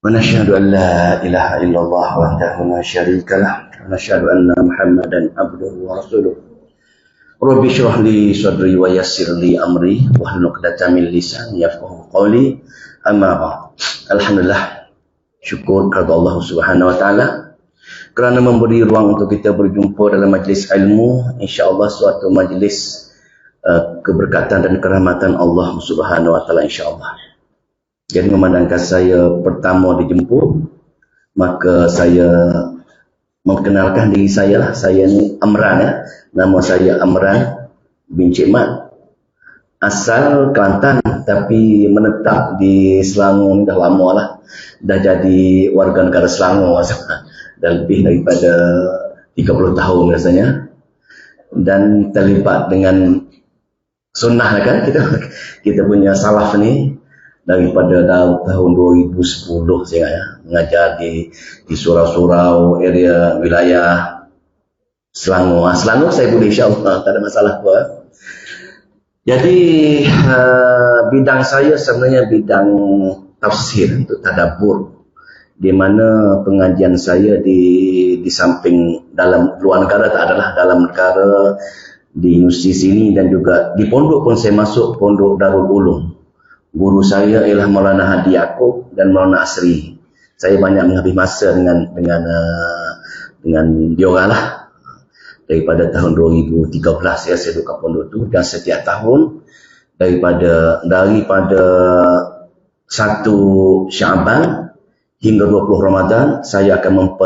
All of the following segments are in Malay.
ونشهد أن لا إله إلا الله وحده لا شريك له ونشهد أن محمدا عبده ورسوله رب اشرح لي صدري ويسر لي أمري واحلل عقدة من لساني يفقهوا قولي أما بعد. Alhamdulillah, syukur kepada Allah Subhanahu wa taala kerana memberi ruang untuk kita berjumpa dalam majlis ilmu, insya-Allah suatu majlis keberkatan dan kerahmatan Allah Subhanahu wa taala, insya-Allah. Jadi memandangkan saya pertama dijemput, maka saya memperkenalkan diri saya lah. Saya ni Amran, ya. Nama saya Amran bin Cik Mat. Asal Kelantan tapi menetap di Selangor dah lama lah. Dah jadi warga negara Selangor dah lebih daripada 30 tahun rasanya. Dan terlibat dengan sunnah kan, kita punya salaf ni daripada tahun 2010 saya mengajar di surau-surau area wilayah Selangor. Selangor saya boleh, insya-Allah, tak ada masalah apa. Jadi bidang saya sebenarnya bidang tafsir, itu tadabbur, di mana pengajian saya di samping dalam luar negara tak adalah, dalam negara, di universiti sini dan juga di pondok pun saya masuk pondok Darul Ulum. Guru saya ialah Maulana Hadi Yaakob dan Maulana Asri. Saya banyak menghabis masa dengan diorang lah. Daripada tahun 2013 saya duduk kat pondok tu, dan setiap tahun daripada 1 Syaban hingga 20 Ramadan saya akan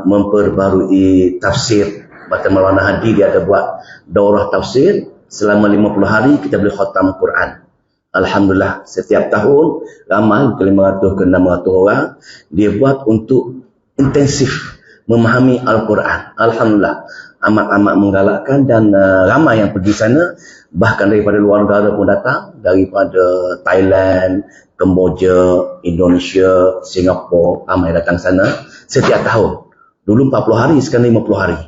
memperbarui tafsir. Bahkan Maulana Hadi dia ada buat daurah tafsir selama 50 hari, kita boleh khatam Quran. Alhamdulillah, setiap tahun ramai ke 500 ke 600 orang dia buat untuk intensif memahami Al-Quran. Alhamdulillah, amat-amat menggalakkan, dan ramai yang pergi sana, bahkan daripada luar negara pun datang, daripada Thailand, Kemboja, Indonesia, Singapura, ramai datang sana setiap tahun. Dulu 40 hari, sekarang 50 hari.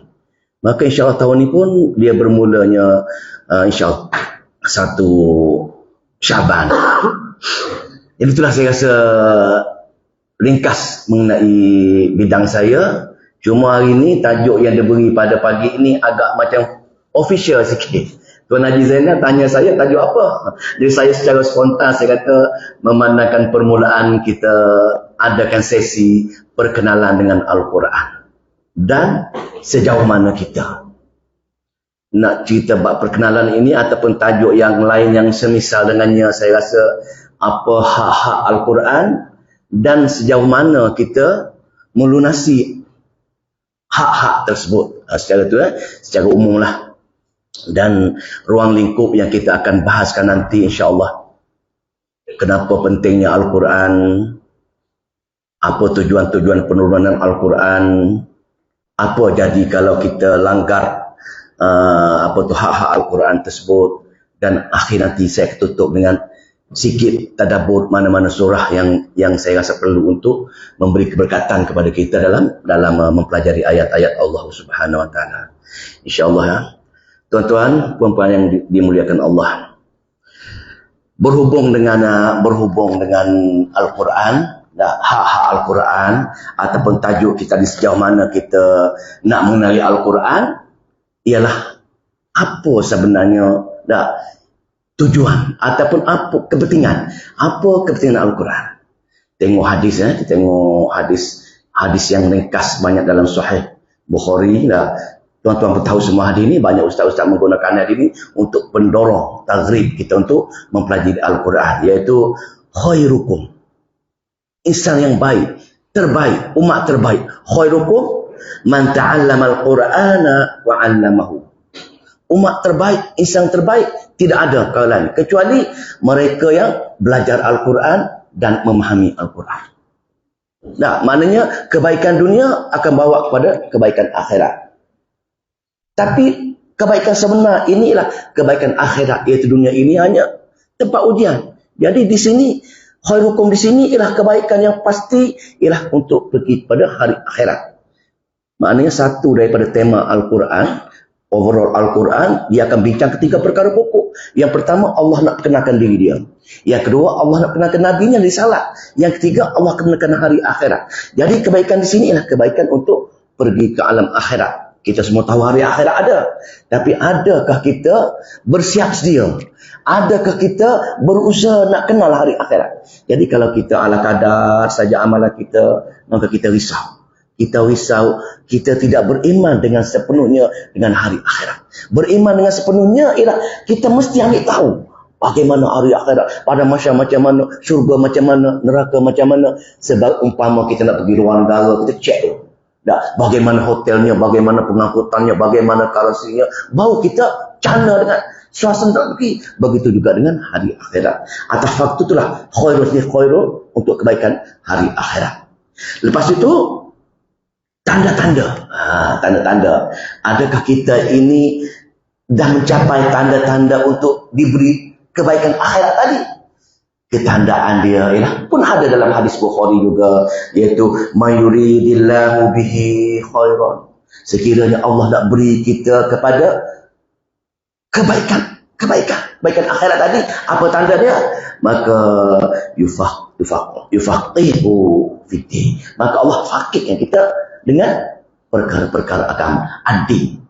Maka insya-Allah tahun ni pun dia bermulanya insya-Allah 1 Syaban. Jadi itulah saya rasa ringkas mengenai bidang saya. Cuma hari ni tajuk yang diberi pada pagi ini agak macam official sikit. Tuan Haji Zainal tanya saya tajuk apa. Jadi saya secara spontan saya kata memandangkan permulaan kita adakan sesi perkenalan dengan Al-Quran. Dan sejauh mana kita nak cerita bab perkenalan ini ataupun tajuk yang lain yang semisal dengannya, saya rasa apa hak-hak Al-Quran dan sejauh mana kita melunasi hak-hak tersebut secara umum lah. Dan ruang lingkup yang kita akan bahaskan nanti, insya-Allah, kenapa pentingnya Al-Quran, apa tujuan-tujuan penurunan Al-Quran, apa jadi kalau kita langgar hak-hak Al-Quran tersebut. Dan akhir nanti saya tutup dengan sikit tadabbur mana-mana surah yang saya rasa perlu untuk memberi keberkatan kepada kita dalam mempelajari ayat-ayat Allah Subhanahu wa taala. Insya-Allah, ya. Tuan-tuan, puan-puan yang dimuliakan Allah. Berhubung dengan Al-Quran, hak-hak Al-Quran ataupun tajuk kita di sejauh mana kita nak mengenali Al-Quran, ialah apa sebenarnya tujuan ataupun apa kepentingan Al-Quran. Tengok hadis, kita tengok hadis yang ringkas banyak dalam Sahih Bukhari. Tuan-tuan pun tahu semua hadis ini, banyak ustaz-ustaz menggunakan hadis ini untuk pendorong targhib kita untuk mempelajari Al-Quran, iaitu khairukum, insan yang baik, terbaik, umat terbaik. Khairukum man ta'allama al-Qur'ana wa 'allamahu. Umat terbaik, insan terbaik tidak ada kalau lain kecuali mereka yang belajar Al-Quran dan memahami Al-Quran. Maknanya kebaikan dunia akan bawa kepada kebaikan akhirat. Tapi kebaikan sebenar inilah kebaikan akhirat, iaitu dunia ini hanya tempat ujian. Jadi di sini khairukum, di sini ialah kebaikan yang pasti, ialah untuk pergi pada hari akhirat. Maknanya satu daripada tema Al-Quran overall Al-Quran, dia akan bincang ketiga perkara pokok. Yang pertama, Allah nak kenalkan diri dia. Yang kedua, Allah nak kenalkan Nabi-Nya, risalah. Yang ketiga, Allah kenalkan hari akhirat. Jadi kebaikan di sini ialah kebaikan untuk pergi ke alam akhirat. Kita semua tahu hari akhirat ada. Tapi adakah kita bersiap sedia? Adakah kita berusaha nak kenal hari akhirat? Jadi kalau kita ala kadar saja amalan kita, maka kita risau. Kita risau, kita tidak beriman dengan sepenuhnya dengan hari akhirat. Beriman dengan sepenuhnya ialah kita mesti ambil tahu bagaimana hari akhirat, pada masa macam mana, syurga macam mana, neraka macam mana. Sebab umpama kita nak pergi luar negara, kita cek dulu. Bagaimana hotelnya, bagaimana pengangkutannya, bagaimana karansinya, baru kita cana dengan suasana pergi. Begitu juga dengan hari akhirat. Atas faktor itulah khairul untuk kebaikan hari akhirat. Lepas itu tanda-tanda. Tanda-tanda. Adakah kita ini dah mencapai tanda-tanda untuk diberi kebaikan akhirat tadi? Ketandaan dia ialah pun ada dalam hadis Bukhari juga, iaitu mayuridillahu bihi khairan. Sekiranya Allah nak beri kita kepada kebaikan akhirat tadi, apa tanda dia? Maka yufaqihu fiddin. Maka Allah faqihkan kita dengan perkara-perkara agama. Ad-din.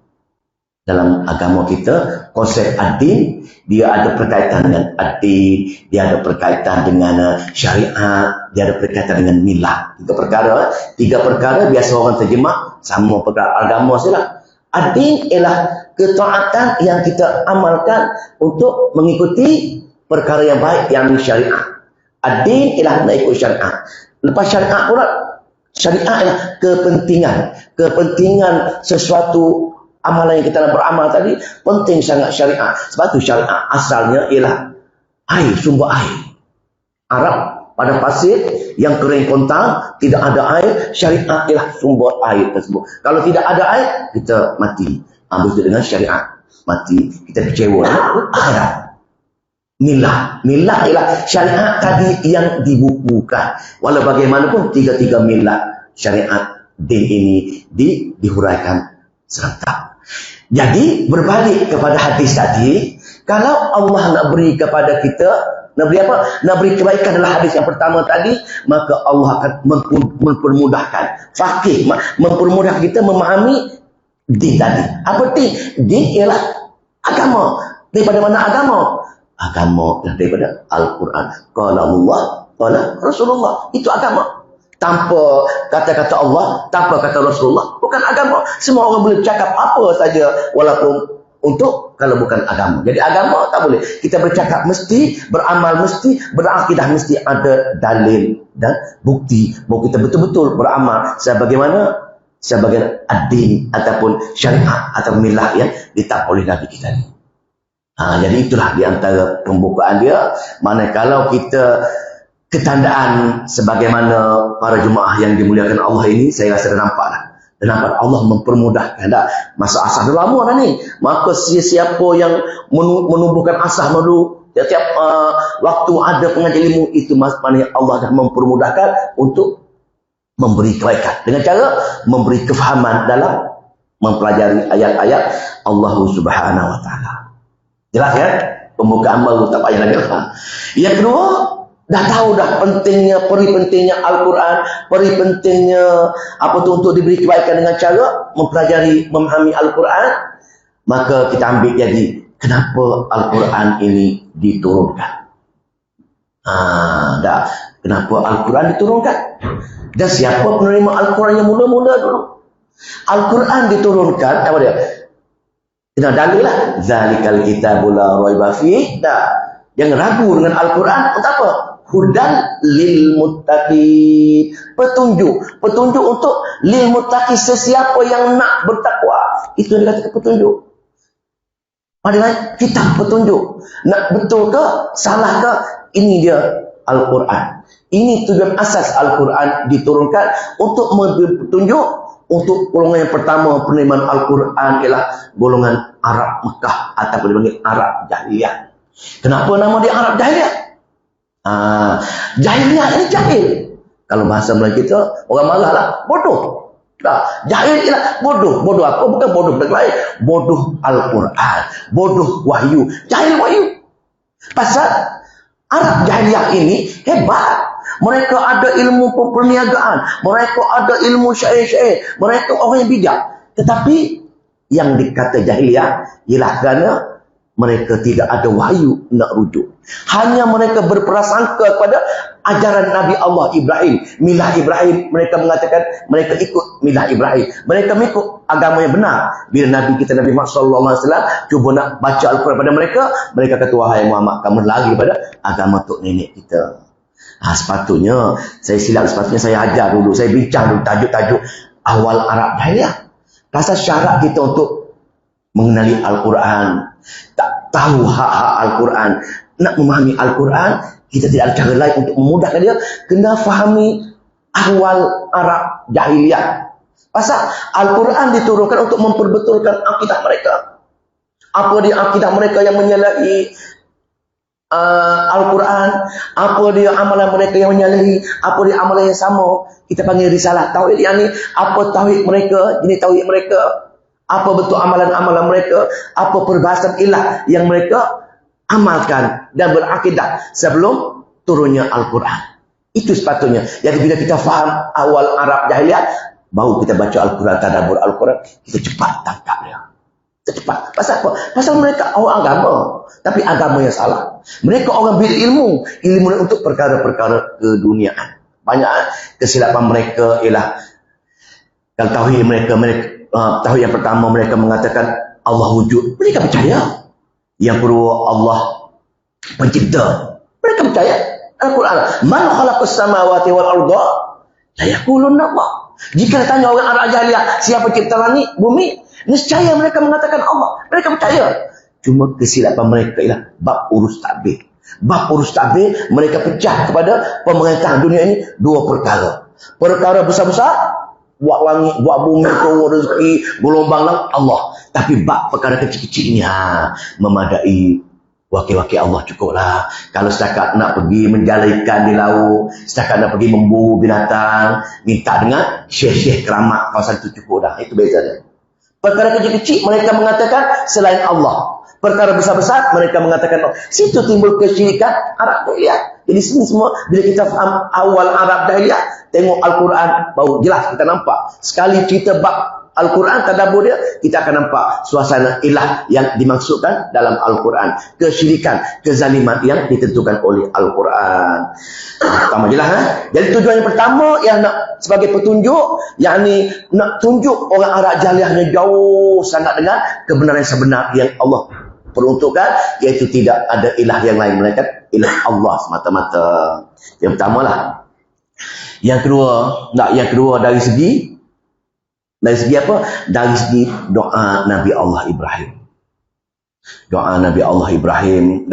Dalam agama kita, konsep ad-din, dia ada berkaitan dengan ad-din, dia ada berkaitan dengan syariat, dia ada berkaitan dengan milah. Tiga perkara biasa orang terjemah, sama perkara agama sajalah. Ad-din ialah ketaatan yang kita amalkan untuk mengikuti perkara yang baik yang syariat. Ad-din ialah nak ikut syariat. Lepas syariat pula, syariat ialah kepentingan sesuatu amalan yang kita nak beramal tadi, penting sangat syariat. Sebab tu syariat asalnya ialah air, sumber air. Arab pada pasir yang kering kontang, tidak ada air, syariat ialah sumber air tersebut. Kalau tidak ada air, kita mati. Begitu dengan syariat, mati. Kita kecewa. Akhirat. Milah ialah syariat tadi yang dibukukan. Walau bagaimanapun, tiga-tiga milah syariat din ini dihuraikan serentak. Jadi berbalik kepada hadis tadi, kalau Allah nak beri kepada kita, nak beri apa? Nak beri kebaikan adalah hadis yang pertama tadi, maka Allah akan mempermudahkan. Faqih, mempermudah kita memahami din tadi. Apa din? Din ialah agama. Daripada mana agama? Agama daripada Al-Quran. Qala Allah, qala Rasulullah. Itu agama. Tanpa kata-kata Allah, tanpa kata Rasulullah, bukan agama. Semua orang boleh cakap apa saja walaupun untuk kalau bukan agama. Jadi agama tak boleh. Kita bercakap mesti, beramal mesti, berakidah mesti ada dalil dan bukti bahawa kita betul-betul beramal sebagai ad-din ataupun syariat atau milah yang ditetapkan oleh Nabi kita ni. Jadi itulah di antara pembukaan dia. Manakala kita ketandaan sebagaimana para jemaah yang dimuliakan Allah ini, saya rasa dah nampak dah. Dah nampak Allah mempermudahkan dah. Masa asah dah lama dah ni. Maka siapa yang menumbuhkan asah dulu, setiap waktu ada pengajar ilmu, itu maknanya Allah dah mempermudahkan untuk memberi kebaikan. Dengan cara memberi kefahaman dalam mempelajari ayat-ayat Allah Subhanahu Wa Taala. Jelas ya? Pembukaan baru tak payah lagi. Yang kedua, dah tahu dah pentingnya Al-Quran, pentingnya apa tu untuk diberi kebaikan dengan cara mempelajari, memahami Al-Quran. Maka kita ambil jadi kenapa Al-Quran ini diturunkan. Kenapa Al-Quran diturunkan? Dan siapa penerima Al-Quran yang mula-mula dulu? Al-Quran diturunkan, apa dia? Kena dalil lah. Zalikal kitabul la raiba fihi. Jangan ragu dengan Al-Quran. Untuk apa? Hudan lil muttaqin. Petunjuk untuk lil muttaqin, sesiapa yang nak bertakwa. Itu yang dikatakan petunjuk. Padahal kitab petunjuk. Nak betul ke? Salah ke? Ini dia Al-Quran. Ini tujuan asas Al-Quran diturunkan untuk memberi petunjuk. Untuk golongan yang pertama penerimaan Al-Quran ialah golongan Arab Mekah ataupun dipanggil Arab Jahiliyah. Kenapa nama dia Arab Jahiliyah? Jahiliyah ini jahil. Kalau bahasa Melayu kita, orang marah lah, bodoh. Jahil ialah bodoh. Bodoh apa? Bukan bodoh benda lain. Bodoh Al-Quran. Bodoh wahyu. Jahil wahyu. Pasal Arab jahiliyah ini hebat. Mereka ada ilmu perniagaan. Mereka ada ilmu syair-syair. Mereka orang yang bijak. Tetapi yang dikata jahiliyah ialah kerana mereka tidak ada wahyu nak rujuk. Hanya mereka berprasangka kepada ajaran Nabi Allah Ibrahim. Milah Ibrahim. Mereka mengatakan mereka ikut milah Ibrahim. Mereka mengikut agama yang benar. Bila Nabi kita Nabi Muhammad SAW cuba nak baca Al-Quran pada mereka, mereka kata, wahai Muhammad, kamu lari pada agama tok nenek kita. Sepatutnya sepatutnya saya ajar dulu, saya bincang dulu tajuk-tajuk awal Arab jahiliyah. Pasal syarat kita untuk mengenali Al-Quran, tak tahu hak-hak Al-Quran, nak memahami Al-Quran, kita tidak ada cara lain untuk memudahkan dia, kena fahami awal Arab jahiliyah. Pasal Al-Quran diturunkan untuk memperbetulkan akidah mereka. Apa dia akidah mereka yang menyalahi Al-Quran, apa dia amalan mereka yang menyalahi, apa dia amalan yang sama, kita panggil risalah tauhid. Yang ni apa tauhid mereka, jenis tauhid mereka, apa bentuk amalan-amalan mereka, apa perbahasan ilah yang mereka amalkan dan berakidah sebelum turunnya Al-Quran. Itu sepatutnya. Jadi bila kita faham awal Arab jahiliyah, baru kita baca Al-Quran, tadabbur Al-Quran, kita cepat tangkap dia. Cepat. Pasal apa? Pasal mereka orang agama, tapi agama yang salah. Mereka orang berilmu, ilmu untuk perkara-perkara keduniaan. Banyak kesilapan mereka ialah kalau tauhid mereka tauhid yang pertama mereka mengatakan Allah wujud. Mereka percaya. Yang kedua Allah pencipta. Mereka percaya. Al-Quran, man khalaqas samawati wal arda la yaquluna Allah. Jika ditanya orang Arab jahiliyah, siapa cipta langit, bumi, nescaya mereka mengatakan Allah. Mereka percaya. Cuma kesilapan mereka ialah bab urus takbir. Bab urus takbir, mereka pecah kepada pemerintahan dunia ini dua perkara. Perkara besar-besar, buat langit, buat bumi, turun rezeki, gelombang lang Allah. Tapi bab perkara kecil-kecilnya memadai wakil-wakil Allah cukuplah. Kalau setakat nak pergi menjala ikan di laut, setakat nak pergi memburu binatang, minta dengan syekh-syekh keramat kawasan itu cukup dah. Itu beza dia. Perkara kecil-kecil mereka mengatakan selain Allah. Perkara besar-besar mereka mengatakan Allah. Situ timbul kesyirikan Arab jahiliyah. Jadi sini semua bila kita faham awal Arab jahiliyah, tengok Al-Quran baru jelas kita nampak. Sekali cerita bab Al-Quran tadabbur dia, kita akan nampak suasana ilah yang dimaksudkan dalam Al-Quran. Kesyirikan, kezaliman yang ditentukan oleh Al-Quran. Pertama jelas. Jadi tujuan yang pertama yang nak sebagai petunjuk, yakni nak tunjuk orang Arab jahiliyahnya jauh sangat dengan kebenaran yang sebenar yang Allah peruntukkan, iaitu tidak ada ilah yang lain melainkan ilah Allah semata-mata. Yang pertama lah. Yang kedua dari segi apa? Dari segi doa Nabi Allah Ibrahim. Doa Nabi Allah Ibrahim.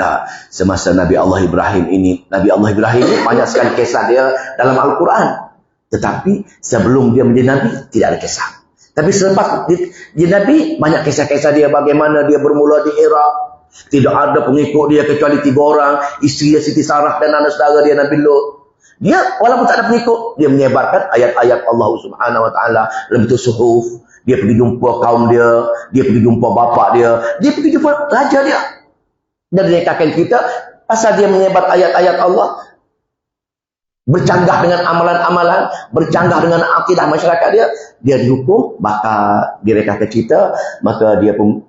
Semasa Nabi Allah Ibrahim ini banyak sekali kisah dia dalam Al-Quran. Tetapi sebelum dia menjadi Nabi, tidak ada kisah. Tapi selepas dia Nabi, banyak kisah-kisah dia bagaimana dia bermula di Iraq. Tidak ada pengikut dia kecuali 3 orang. Isteri dia Siti Sarah dan anak saudara dia Nabi Lut. Dia walaupun tak ada pengikut, dia menyebarkan ayat-ayat Allah Subhanahu Wa Taala dalam bentuk suhuf. Dia pergi jumpa kaum dia pergi jumpa bapa dia pergi jumpa raja dia. Dan dia katakan kita pasal dia menyebar ayat-ayat Allah, bercanggah dengan amalan-amalan, bercanggah dengan akidah masyarakat dia dihukum, maka direkahkan kita, maka dia pun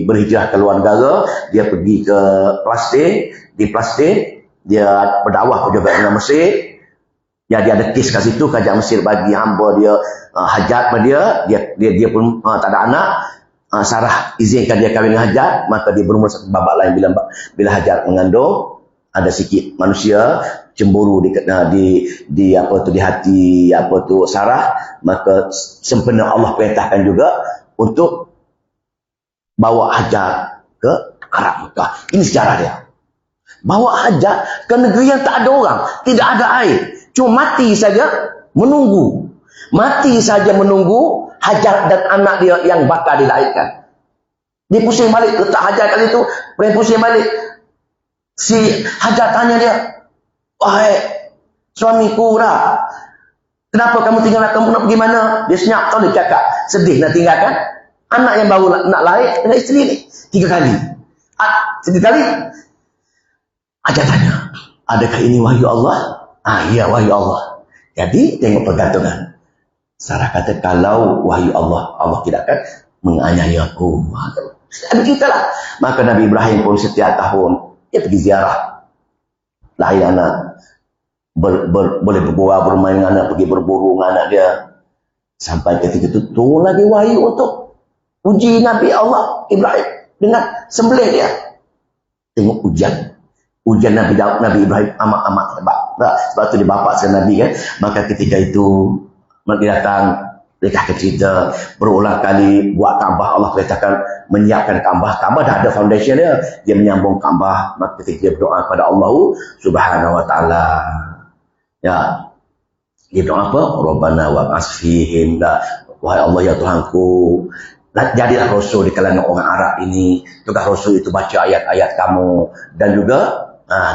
berhijrah ke luar negara, dia pergi ke Palestin, di Palestin dia berdakwah juga dengan Mesir. Jadi ada kes kat situ, kerajaan Mesir bagi hamba dia hajat pada dia pun tak ada anak. Sarah izinkan dia kahwin dengan hajat, maka dia berumur satu babak lain bila hajat mengandung. Ada sikit manusia cemburu di hati Sarah, maka sempena Allah perintahkan juga untuk bawa Hajar ke Arab Mekah. Ini sejarah dia. Bawa Hajar ke negeri yang tak ada orang, tidak ada air, cuma mati saja menunggu. Mati saja menunggu Hajar dan anak dia yang bakal dilahirkan. Dia pusing balik, letak Hajar kat situ, pusing balik. Si Hajar tanya dia, wahai suamiku dah, Kenapa kamu tinggal, kamu nak pergi mana? Dia senyap, tahu dia cakap. Sedih nak tinggalkan anak yang baru nak lahir dengan isteri ni. 3 kali. 3 kali. Ajar tanya, adakah ini wahyu Allah? Ya, wahyu Allah. Jadi, tengok pergantungan. Sarah kata, kalau wahyu Allah, Allah tidak akan menganiaya aku. Begitulah. Maka Nabi Ibrahim pun setiap tahun, dia pergi ziarah. Lahir anak. Boleh berbual, bermain dengan anak, pergi berburu dengan anak dia. Sampai ketika itu, turun lagi wahyu untuk uji Nabi Allah Ibrahim dengan sembelih dia. Tengok ujian Nabi Ibrahim amat hebat. Sebab tu dia bapa sekali Nabi kan. Maka ketika itu dia datang, dia kata cerita berulang kali buat Kaabah. Allah perintahkan menyiapkan Kaabah. Kaabah dah ada foundation dia. Dia menyambung Kaabah. Maka ketika dia berdoa kepada Allah Subhanahu wa taala. Ya. Dia berdoa apa? Rabbana wab'ats fihim. Wahai Allah ya Tuhanku, jadilah Rasul di kalangan orang Arab ini. Tugas Rasul itu baca ayat-ayat kamu. Dan juga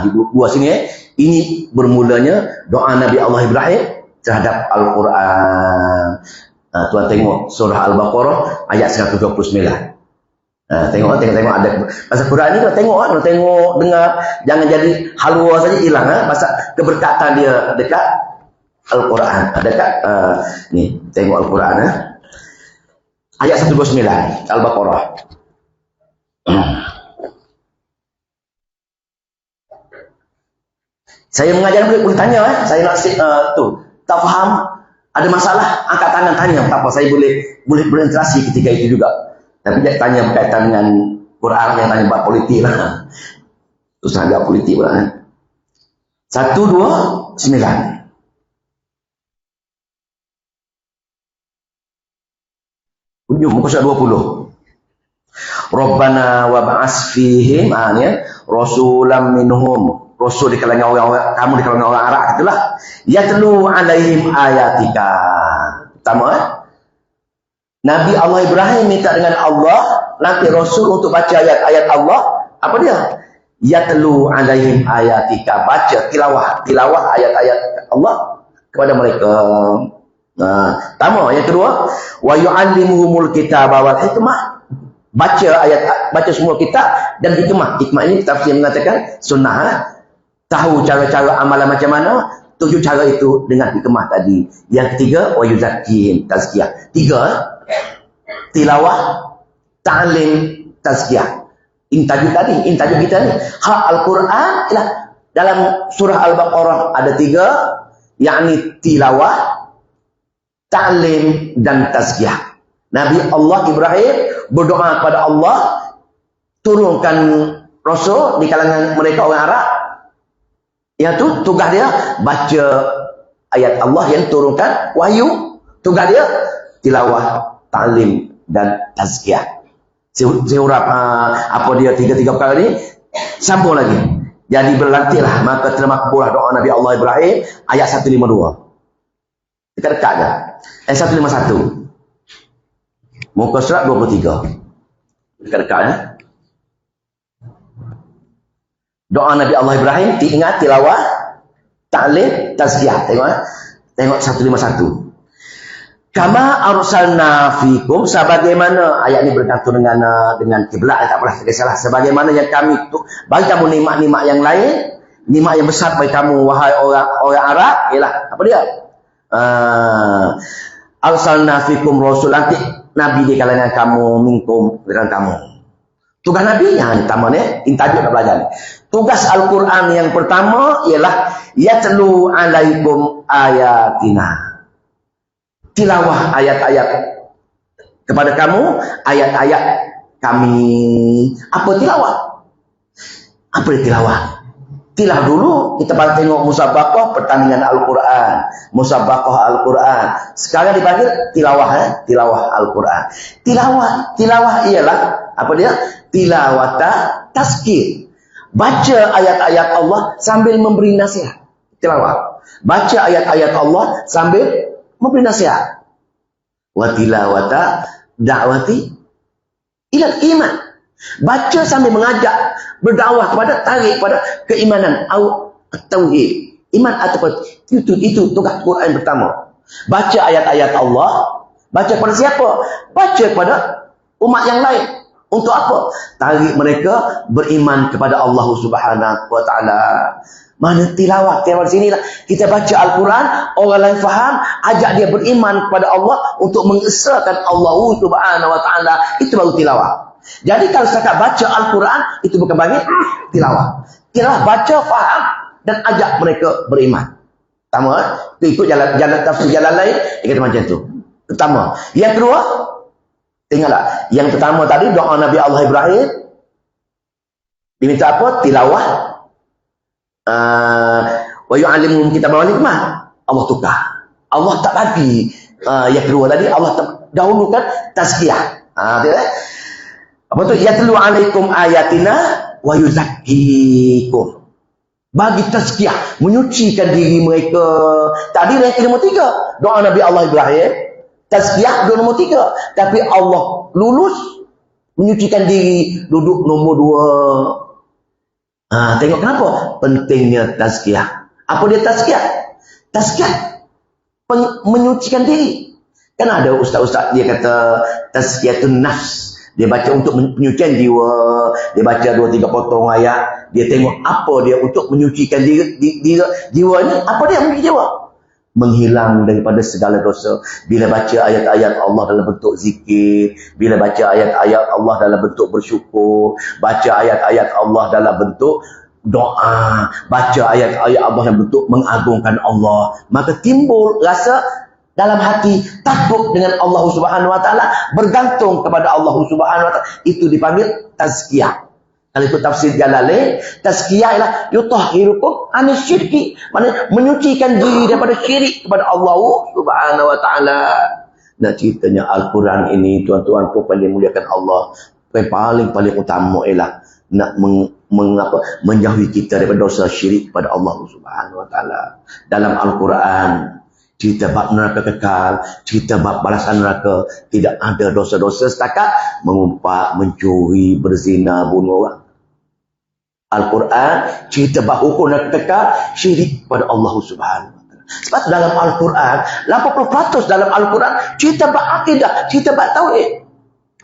di buah sini ini bermulanya doa Nabi Allah Ibrahim terhadap Al-Quran. Tuan tengok surah Al-Baqarah ayat 129. Tengok ada pasal Quran ni, tengok dengar, jangan jadi halwa saja hilang pasal keberkatan dia dekat Al-Quran. Dekat ni tengok Al-Quran ayat 129 Al-Baqarah. Saya mengajar boleh tanya saya nak tak faham, ada masalah, angkat tangan tanya, tak apa, saya boleh berinteraksi ketika itu juga. Tapi dia tanya berkaitan dengan Quran, yang tanya buat politik lah. Terus agak politik pula. 129. Ujung muka surat 20. Rabbana wab'ats fihim rasulam minhum. Rasul di kalangan orang, kamu di kalangan orang Arab itulah. Yatlu alaihim ayatika. Pertama, Nabi Allah Ibrahim minta dengan Allah, nanti Rasul untuk baca ayat-ayat Allah. Apa dia? Yatlu alaihim ayatika. Baca, tilawah ayat-ayat Allah kepada mereka. Pertama. Yang kedua, wa yu'allimuhumul kitaba wal hikmah. Baca semua kitab dan hikmah. Hikmah ini tafsir mengatakan sunnah. Tahu cara-cara amalan macam mana, tujuh cara itu dengan hikmah tadi. Yang ketiga, wa yuzakkihim, tazkiyah. 3, tilawah, ta'lim, tazkiyah. Intajuk kita ni. Hak Al-Quran ialah dalam surah Al-Baqarah ada 3, yakni tilawah, ta'lim dan tazkiyah. Nabi Allah Ibrahim berdoa kepada Allah, turunkan Rasul di kalangan mereka orang Arab. Yang tu tugas dia baca ayat Allah yang turunkan wahyu. Tugas dia tilawah, ta'lim dan tazkiyah. Saya urap apa dia 3 perkara ni, sambung lagi. Jadi berlantiklah, maka terima kabullah doa Nabi Allah Ibrahim ayat 152. Dekat-dekat je. Ayat 151. Muka surat 23. Dekat-dekat ya. Doa Nabi Allah Ibrahim, ingat tilawah, ta'lim, tazkiyah. Tengok 151. Kama arsalna fikum, sebagaimana ayat ini bergantung dengan kiblat, tak apalah, tak kisahlah. Sebagaimana yang kami tu bagi kamu nikmat-nikmat yang lain, nikmat yang besar bagi kamu wahai orang Arab, ialah apa dia? Arsalna fikum rasul, nanti nabi di kalangan kamu, minkum dengan kamu. Tugas Nabi yang pertama ni, intajuk nak belajar ni. Tugas Al-Quran yang pertama ialah yatlu alaikum ayatina. Tilawah ayat-ayat kepada kamu, ayat-ayat kami. Apa tilawah? Apa dia tilawah? Tilah dulu, kita baru tengok musabaqah pertandingan Al-Quran. Musabaqah Al-Quran. Sekarang dipanggil tilawah, tilawah Al-Quran. Tilawah ialah apa dia? Tilawata tazkir. Baca ayat-ayat Allah sambil memberi nasihat. Tilawah. Baca ayat-ayat Allah sambil memberi nasihat. Wa tilawata da'wati ilal iman. Baca sambil mengajak, berdakwah kepada, tarik pada keimanan, tauhid, iman ataupun itu tugas Quran pertama. Baca ayat-ayat Allah. Baca kepada siapa? Baca kepada umat yang lain. Untuk apa? Tarik mereka beriman kepada Allah Subhanahu wa taala. Mana tilawah? Tilawah di sinilah. Kita baca Al-Quran, orang lain faham, ajak dia beriman kepada Allah untuk mengesahkan Allah Subhanahu wa taala. Itu baru tilawah. Jadi kalau setakat baca Al-Quran, itu bukan bagi tilawah. Tilawah baca, faham dan ajak mereka beriman. Pertama, itu ikut jalan tafsir jalan lain, dia kata macam tu. Pertama. Yang kedua, tinggallah. Yang pertama tadi doa Nabi Allah Ibrahim. Diminta apa? Tilawah. Wa yu'allimuhum kitab wal hikmah. Allah tukar. Allah tak bagi. Yang kedua tadi Allah dahulukan tazkiyah. Apa tu? Yatlu alaikum ayatina wa yuzakkikum. Bagi tazkiyah, menyucikan diri mereka. Tadi yang nombor 3, doa Nabi Allah Ibrahim. Tazkiyah nombor 3. Tapi Allah lulus menyucikan diri, duduk nombor 2. Tengok kenapa? Pentingnya tazkiyah. Apa dia tazkiyah? Tazkiyah menyucikan diri. Kan ada ustaz-ustaz dia kata tazkiyatun nafs. Dia baca untuk penyucian jiwa. Dia baca 2-3 potong ayat. Dia tengok apa dia untuk menyucikan diri jiwa ni. Apa dia menyucikan jiwa? Menghilang daripada segala dosa. Bila baca ayat-ayat Allah dalam bentuk zikir, bila baca ayat-ayat Allah dalam bentuk bersyukur, baca ayat-ayat Allah dalam bentuk doa, baca ayat-ayat Allah dalam bentuk mengagungkan Allah, maka timbul rasa dalam hati takut dengan Allah Subhanahu wa taala, bergantung kepada Allah Subhanahu wa taala. Itu dipanggil tazkiyah. Kalau ikut tafsir Jalalain, tazkiyah ialah yutahhirukum anisyirki, maknanya menyucikan diri daripada syirik kepada Allah Subhanahu wa taala. Nah, ceritanya Al-Quran ini, tuan-tuan pun paling muliakan Allah, paling utama ialah nak menjauhi kita daripada dosa syirik kepada Allah Subhanahu wa taala. Dalam Al-Quran cerita bab neraka kekal, cerita bab balasan neraka, tidak ada dosa-dosa setakat mengumpat, mencuri, berzina, bunuh orang. Al-Quran cerita bab hukum neraka kekal, syirik kepada Allah Subhanahu wa taala. Sebab dalam Al-Quran, 80% dalam Al-Quran cerita bab akidah, cerita bab tauhid.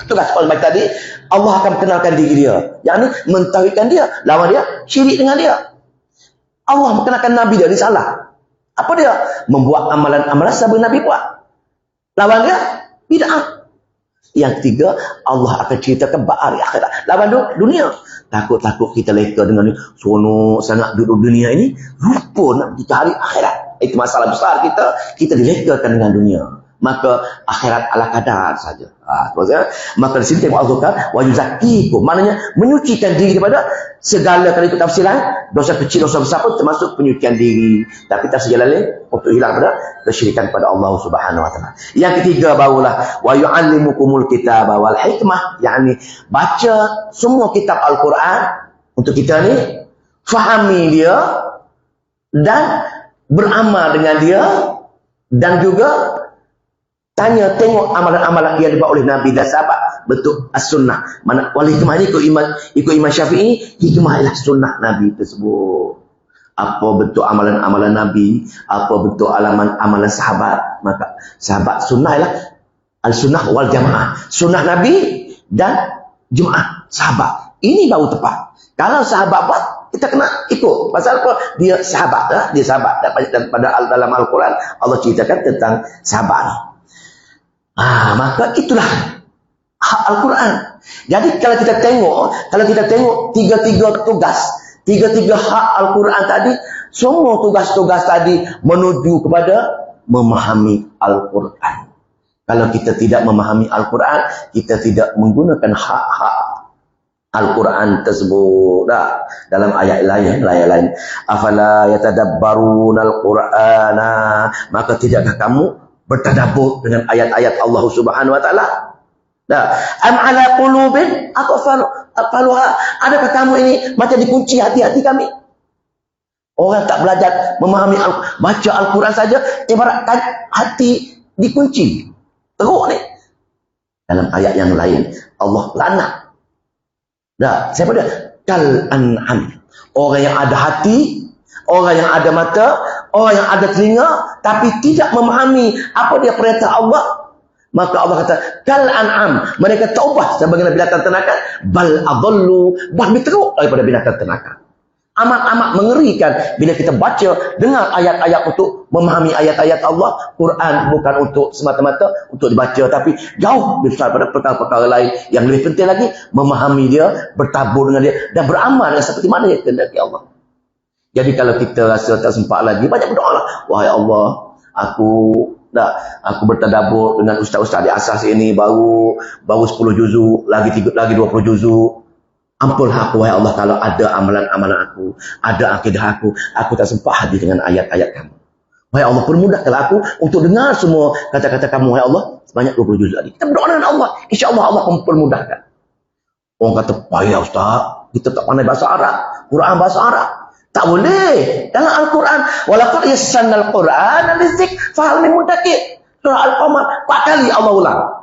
Tugas Paul baik tadi, Allah akan kenalkan diri dia, yakni mentauhidkan dia, lawan dia syirik dengan dia. Allah mengenalkan Nabi dia risalah. Apa dia? Membuat amalan-amalan seperti Nabi buat. Lawan dia bid'ah. Yang ketiga, Allah akan ceritakan bab hari akhirat. Lawan dunia. Takut-takut kita leka dengan ni, seronok sangat duduk dunia ini, lupa nak pergi ke hari akhirat. Itu masalah besar kita. Kita dilekakan dengan dunia. Maka akhirat ala kadar saja. Maka di sini tengok Allah kan, wa yuzakkikum, maknanya menyucikan diri daripada segala, kalau ikut tafsiran, dosa kecil, dosa besar pun termasuk penyucian diri. Tapi tafsir Jalalain untuk hilang pada kesyirikan pada Allah Subhanahu wa taala. Yang ketiga barulah wa yu'allimukumul kitaba wal hikmah, yakni baca semua kitab Al-Quran untuk kita ni, fahami dia dan beramal dengan dia, dan juga tanya, tengok amalan-amalan yang dibuat oleh Nabi dan sahabat, bentuk as-sunnah. Mana wal hikmah ni ikut Imam Syafi'i, hikmah ialah sunnah Nabi tersebut. Apa bentuk amalan-amalan Nabi, apa bentuk amalan sahabat, maka sahabat sunnah ialah al-sunnah wal jamaah. Sunnah Nabi dan jemaah sahabat. Ini baru tepat. Kalau sahabat buat, kita kena ikut. Pasal apa? Dia sahabat. Dia sahabat. Dan pada dalam Al-Quran, Allah ceritakan tentang sahabat ni. Maka itulah hak Al-Quran. Jadi kalau kita tengok tiga-tiga tugas, tiga-tiga hak Al-Quran tadi, semua tugas-tugas tadi menuju kepada memahami Al-Quran. Kalau kita tidak memahami Al-Quran, kita tidak menggunakan hak-hak Al-Quran tersebut. Dalam ayat lain, afala yatadabbaruna al-Qur'ana, maka tidakkah kamu bertadabbur dengan ayat-ayat Allah Subhanahu wa taala? Am ala qulubin aqfaluha, adakah kamu ini macam dikunci hati-hati kami? Orang tak belajar memahami baca Al-Quran saja ibarat hati dikunci. Teruk ni. Dalam ayat yang lain Allah laknat. Siapa dia? Kal an'am. Orang yang ada hati, orang yang ada mata, orang yang ada telinga tapi tidak memahami apa dia perintah Allah, maka Allah kata kal an'am, mereka taubah sebagaimana binatang ternakan, bal adallu, lebih teruk daripada binatang ternakan. Amat-amat mengerikan bila kita baca dengar ayat-ayat untuk memahami ayat-ayat Allah. Quran bukan untuk semata-mata untuk dibaca, tapi jauh daripada perkara-perkara lain yang lebih penting lagi, memahami dia, bertabur dengan dia dan beramal dengan seperti mana yang kehendaki Allah. Jadi kalau kita rasa tak sempat lagi, banyak berdoalah. Wahai Allah, aku bertadabbur dengan ustaz-ustaz di asas ini baru 10 juzuk, lagi 20 juzuk. Ampunlah aku, wahai Allah, kalau ada amalan-amalan aku, ada akidah aku tak sempat hadir dengan ayat-ayat kamu. Wahai Allah, permudahkanlah aku untuk dengar semua kata-kata kamu, wahai Allah, sebanyak 20 juz tadi. Kita berdoa dengan Allah, insya-Allah Allah akan mempermudahkan. Orang kata, payah ustaz, kita tak pandai bahasa Arab, Quran bahasa Arab. Tak boleh. Dalam Al-Quran, walaqad yassarnal Qur'ana lidzikr fahal min muddakir. Surah Al-Qamar 4 kali Allah ulang.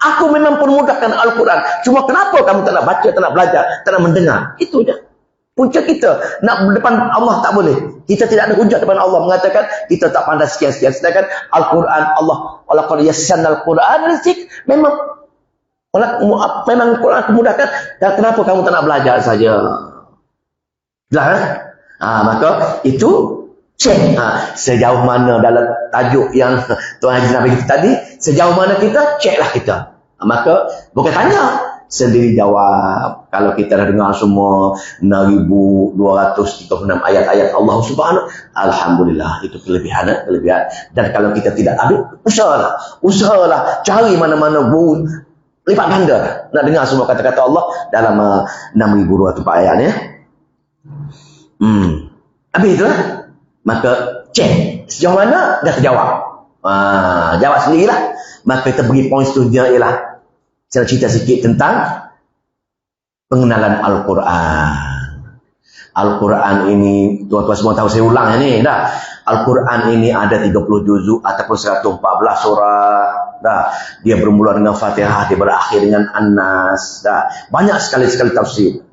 Aku memang permudahkan Al-Quran. Cuma kenapa kamu tak nak baca, tak nak belajar, tak nak mendengar? Itu je. Punca kita. Nak depan Allah tak boleh. Kita tidak ada hujat depan Allah mengatakan kita tak pandai sekian-sekian. Sedangkan Al-Quran, Allah walaqad yassarnal Qur'ana lidzikr, memang Quran aku mudahkan. Dan kenapa kamu tak nak belajar saja? Maka itu cek sejauh mana dalam tajuk yang Tuan Haji Nabi kita tadi, sejauh mana kita, ceklah kita. Maka bukan tanya, sendiri jawab. Kalau kita dah dengar semua 6,236 ayat-ayat Allah Subhanahu, alhamdulillah, itu kelebihan. Dan kalau kita tidak ambil, usahalah cari mana-mana guru lipat ganda nak dengar semua kata-kata Allah dalam 6,204 ayat ya. Habis itulah. Maka cek sejauh mana dah terjawab. Jawab sendirilah. Maka kita pergi poin seterusnya ialah saya cerita sikit tentang pengenalan Al-Quran. Al-Quran ini tuan-tuan semua tahu, saya ulang ni dah. Al-Quran ini ada 30 juzuk ataupun 114 surah. Dah. Dia bermula dengan Fatihah, dia berakhir dengan An-Nas. Dah. Banyak sekali tafsir.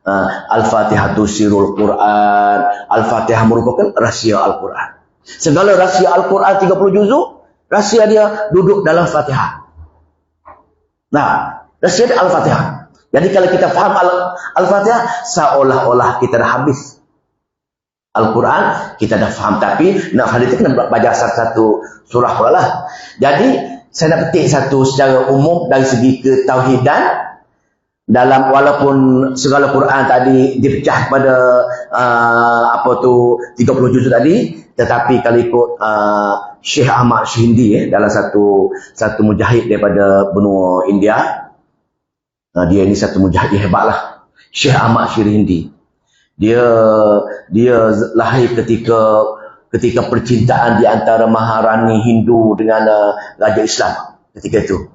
Al-Fatihah tu sirul Quran. Al-Fatihah merupakan rahsia Al-Quran. Segala rahsia Al-Quran 30 juzuk, rahsia dia duduk dalam Fatihah. Nah, rahsia dia Al-Fatihah. Jadi kalau kita faham Al-Fatihah, seolah-olah kita dah habis Al-Quran, kita dah faham. Tapi nak hadis kita kena baca satu surah pula lah. Jadi saya nak petik satu secara umum dari segi ketauhidan. Dalam walaupun segala Quran tadi dipecah pada 30 juzuk tadi, tetapi kalau ikut Syekh Ahmad Shihindi dalam satu mujahid daripada benua India, dia ini satu mujahid hebatlah, Syekh Ahmad Shihindi. Dia lahir ketika percintaan di antara Maharani Hindu dengan Raja Islam ketika itu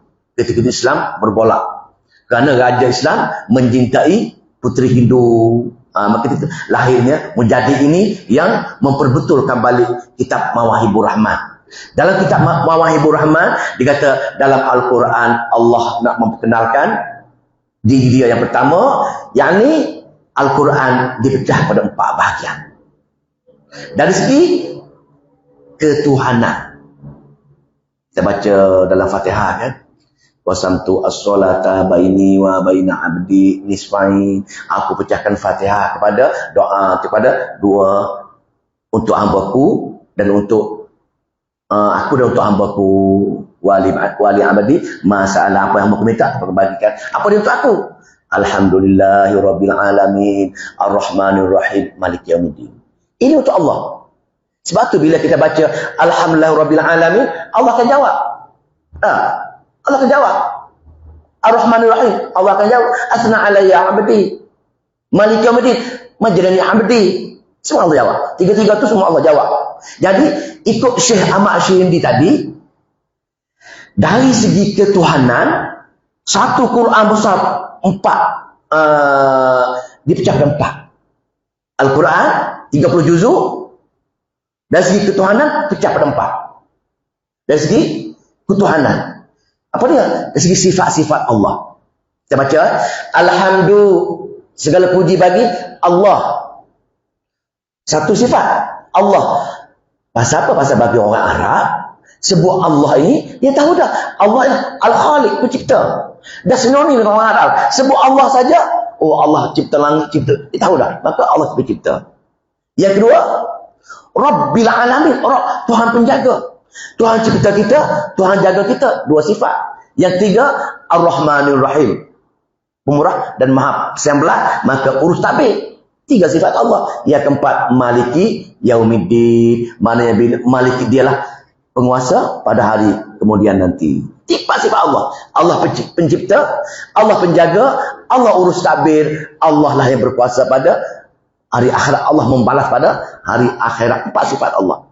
Islam berbolak. Kerana Raja Islam mencintai puteri Hindu. Maka itu lahirnya menjadi ini yang memperbetulkan balik kitab Mawahibur Rahman. Dalam kitab Mawahibur Rahman, dikata dalam Al-Quran Allah nak memperkenalkan diri dia yang pertama, yakni Al-Quran dipecah pada 4 bahagian. Dari segi ketuhanan. Kita baca dalam Fatihah kan. Wasamtu as-salata baini wa baina abdi nisfain. Aku pecahkan Fatihah kepada doa kepada dua, untuk hambaku dan untuk aku dan untuk hambaku, wali abdi, masalah apa yang aku minta aku bagikan. Apa dia untuk aku? Alhamdulillahirabbil alamin arrahmanir rahim maliki yaumiddin. Ini untuk Allah. Sebab tu bila kita baca alhamdulillahirabbil alamin, Allah akan jawab. Allah akan jawab. Ar-Rahmanir Rahim, Allah akan jawab. Asna alayya abdi maliki yaumiddin majrani abdi. Semua Allah jawab. Tiga-tiga tu semua Allah jawab. Jadi ikut Syekh Ahmad Shihindi tadi, dari segi ketuhanan, satu Quran besar 4 dipecahkan 4. Al-Quran 30 juzuk. Dari segi ketuhanan pecah pada 4. Dari segi ketuhanan. Apa dia? Dari segi sifat-sifat Allah. Kita baca, alhamdulillah, segala puji bagi Allah. Satu sifat Allah. Pasal apa? Pasal bagi orang Arab, sebut Allah ini, dia tahu dah. Allah yang Al-Khaliq, pencipta. Dah sinonim dengan orang Arab. Sebut Allah saja, oh Allah cipta langit, cipta. Dia tahu dah. Maka Allah pencipta. Yang kedua, Rabbil Alamin. Tuhan penjaga. Tuhan cipta kita, Tuhan jaga kita. Dua sifat. Yang tiga, Ar-Rahmanir Rahim. Pemurah dan Maha Penyayang. Maka urus tabik. Tiga sifat Allah. Yang keempat, Maliki Yaumiddin. Maknanya Maliki dialah penguasa pada hari kemudian nanti. Tiga sifat Allah. Allah pencipta, Allah penjaga, Allah urus tabir, Allah lah yang berkuasa pada hari akhirat. Allah membalas pada hari akhirat. Empat sifat Allah.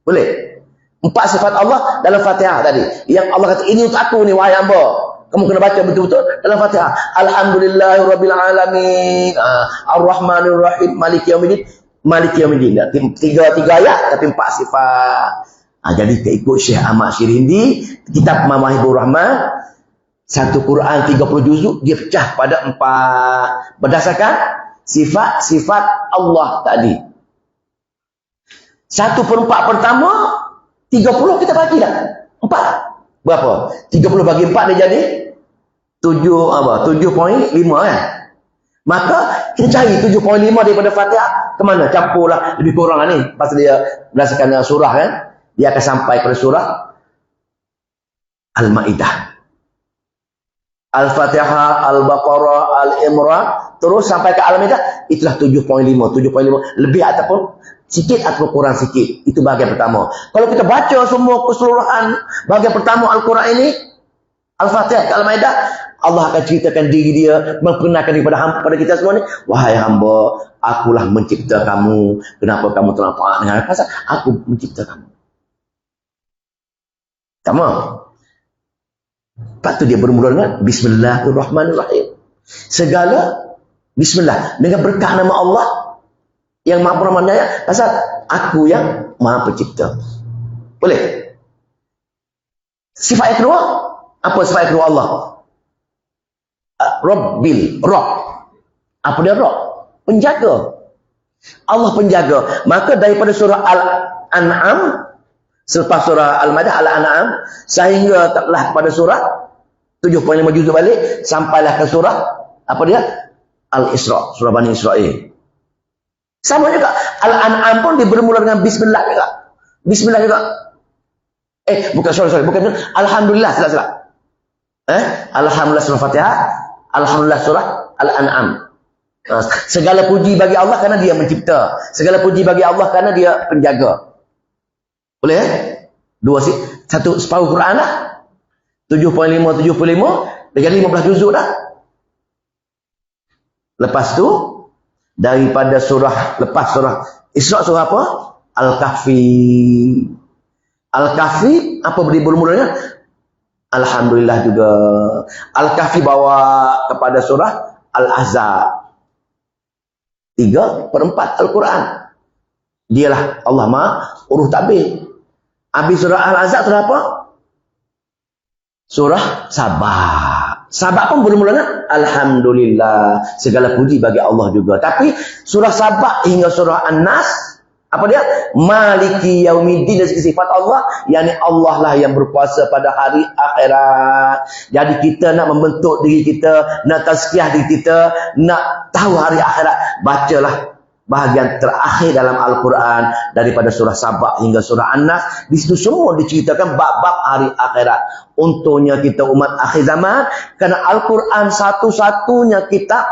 Boleh? Empat sifat Allah dalam Fatihah tadi. Yang Allah kata, ini untuk aku ni, wahai hamba. Kamu kena baca betul-betul dalam Fatihah. Alhamdulillahirabbil alamin. Ar-Rahmanir Rahim. Maliki Yaumiddin. Maliki Yaumiddin. Tiga ayat tapi empat sifat. Jadi kita ikut Syekh Ahmad Syirindi, kitab Mawahibur Rahman, satu Quran 30 juzuk, dia pecah pada empat berdasarkan sifat-sifat Allah tadi. 1/4 pertama 30 kita bagi dah. 4. Berapa? 30 bagi 4 dia jadi 7.5 kan? Maka kita cari 7.5 daripada Fatihah ke mana? Campurlah lebih kurang ni. Pasal dia berdasarkan surah kan? Dia akan sampai pada surah Al-Maidah. Al-Fatihah, Al-Baqarah, Al-Imran, terus sampai ke Al-Maidah, itulah 7.5. Lebih ataupun sikit atau kurang sikit. Itu bahagian pertama. Kalau kita baca semua keseluruhan bahagian pertama Al-Quran ini, Al-Fatihah ke Al-Maidah, Allah akan ceritakan diri dia, memperkenalkan kepada kita semua ni, wahai hamba, akulah mencipta kamu. Kenapa kamu telah taat dengan aku? Pasal aku mencipta kamu. Sama. Lepas tu dia bermula dengan Bismillahirrahmanirrahim. Segala Bismillah dengan berkah nama Allah yang Maha Penyayang. Pasal aku yang Maha Pencipta. Boleh? Sifat yang kedua, apa sifat yang kedua Allah? Rabbil, Rabb. Apa dia Rabb? Penjaga. Allah penjaga. Maka daripada surah Al-An'am, selepas surah Al-Maidah, Al-An'am, sehingga telah pada surah 7.5 juzuk balik, sampailah ke surah, apa dia? Al-Isra, surah Bani Israel. Sama juga. Al-An'am pun dia bermula dengan Bismillah juga. Bismillah juga. Bukan, sorry. Bukan, Alhamdulillah, silap. Alhamdulillah surah Fatihah, Alhamdulillah surah Al-An'am. Segala puji bagi Allah kerana dia mencipta. Segala puji bagi Allah kerana dia penjaga. Boleh satu separuh Quran lah. 7.5 dah jadi 15 juzuk dah. Lepas tu daripada lepas surah Isra, surah apa? Al-Kahfi. Al-Kahfi apa bermulanya? Alhamdulillah juga. Al-Kahfi bawa kepada surah Al-Ahzab. 3/4 Al-Quran. Dialah Allah Maha urus tabir. Habis surah Al-Ahzab surah apa? Surah Sabah. Sabah pun bermula dengan Alhamdulillah. Segala puji bagi Allah juga. Tapi surah Sabah hingga surah An-Nas, apa dia? Maliki Yaumiddin, dari sifat Allah, yakni Allah lah yang berkuasa pada hari akhirat. Jadi kita nak membentuk diri kita, nak tazkiyah diri kita, nak tahu hari akhirat, bacalah bahagian terakhir dalam Al-Quran daripada surah Sabah hingga surah An-Nas. Di situ semua diceritakan bab-bab hari akhirat. Untungnya kita umat akhir zaman, kerana Al-Quran satu-satunya kitab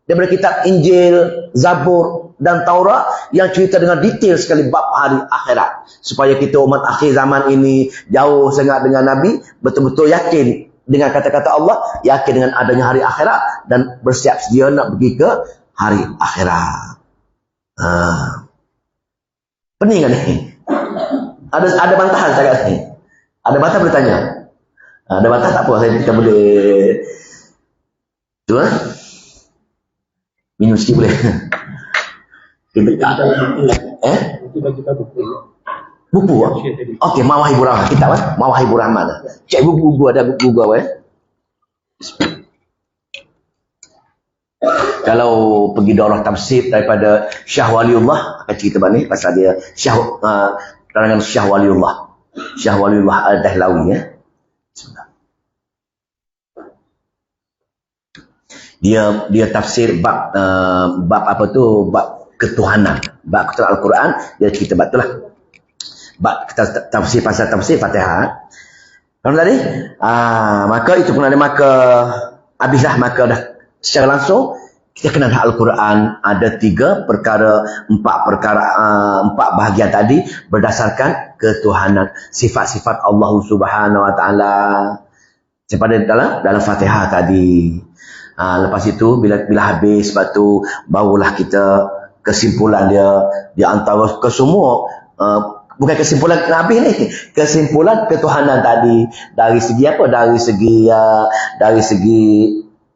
daripada kitab Injil, Zabur dan Taurat yang cerita dengan detail sekali bab hari akhirat. Supaya kita umat akhir zaman ini jauh sangat dengan Nabi, betul-betul yakin dengan kata-kata Allah, yakin dengan adanya hari akhirat dan bersiap sedia nak pergi ke hari akhirat. Pening kan ni? Ada bantahan saya kat sini. Ada bantah boleh tanya. Ada bantah tak apa, kita boleh tu minum sikit boleh. Buku. Okey, Mawahibur Rahman, kitab Mawahibur Rahman. Cek buku ada buku apa Kalau pergi daurah tafsir daripada Syah Waliullah, akan cerita balik pasal dia Syah karangan Syah Waliullah Al-Dahlawi ya. Dia tafsir bab apa tu, bab ketuhanan, bab ketuhanan Al-Quran, dia cerita bab itulah. Bab kita tafsir pasal tafsir Fatihah. Kalau tadi, maka itu pun ada, maka habislah, maka dah secara langsung kita kenal Al-Quran ada 4 bahagian tadi berdasarkan ketuhanan, sifat-sifat Allah Subhanahu Wa Taala seperti dalam Fatihah tadi. Lepas itu bila habis, lepas tu barulah kita kesimpulan dia antara kesemua, bukan kesimpulan habis ni, kesimpulan ketuhanan tadi dari segi apa, dari segi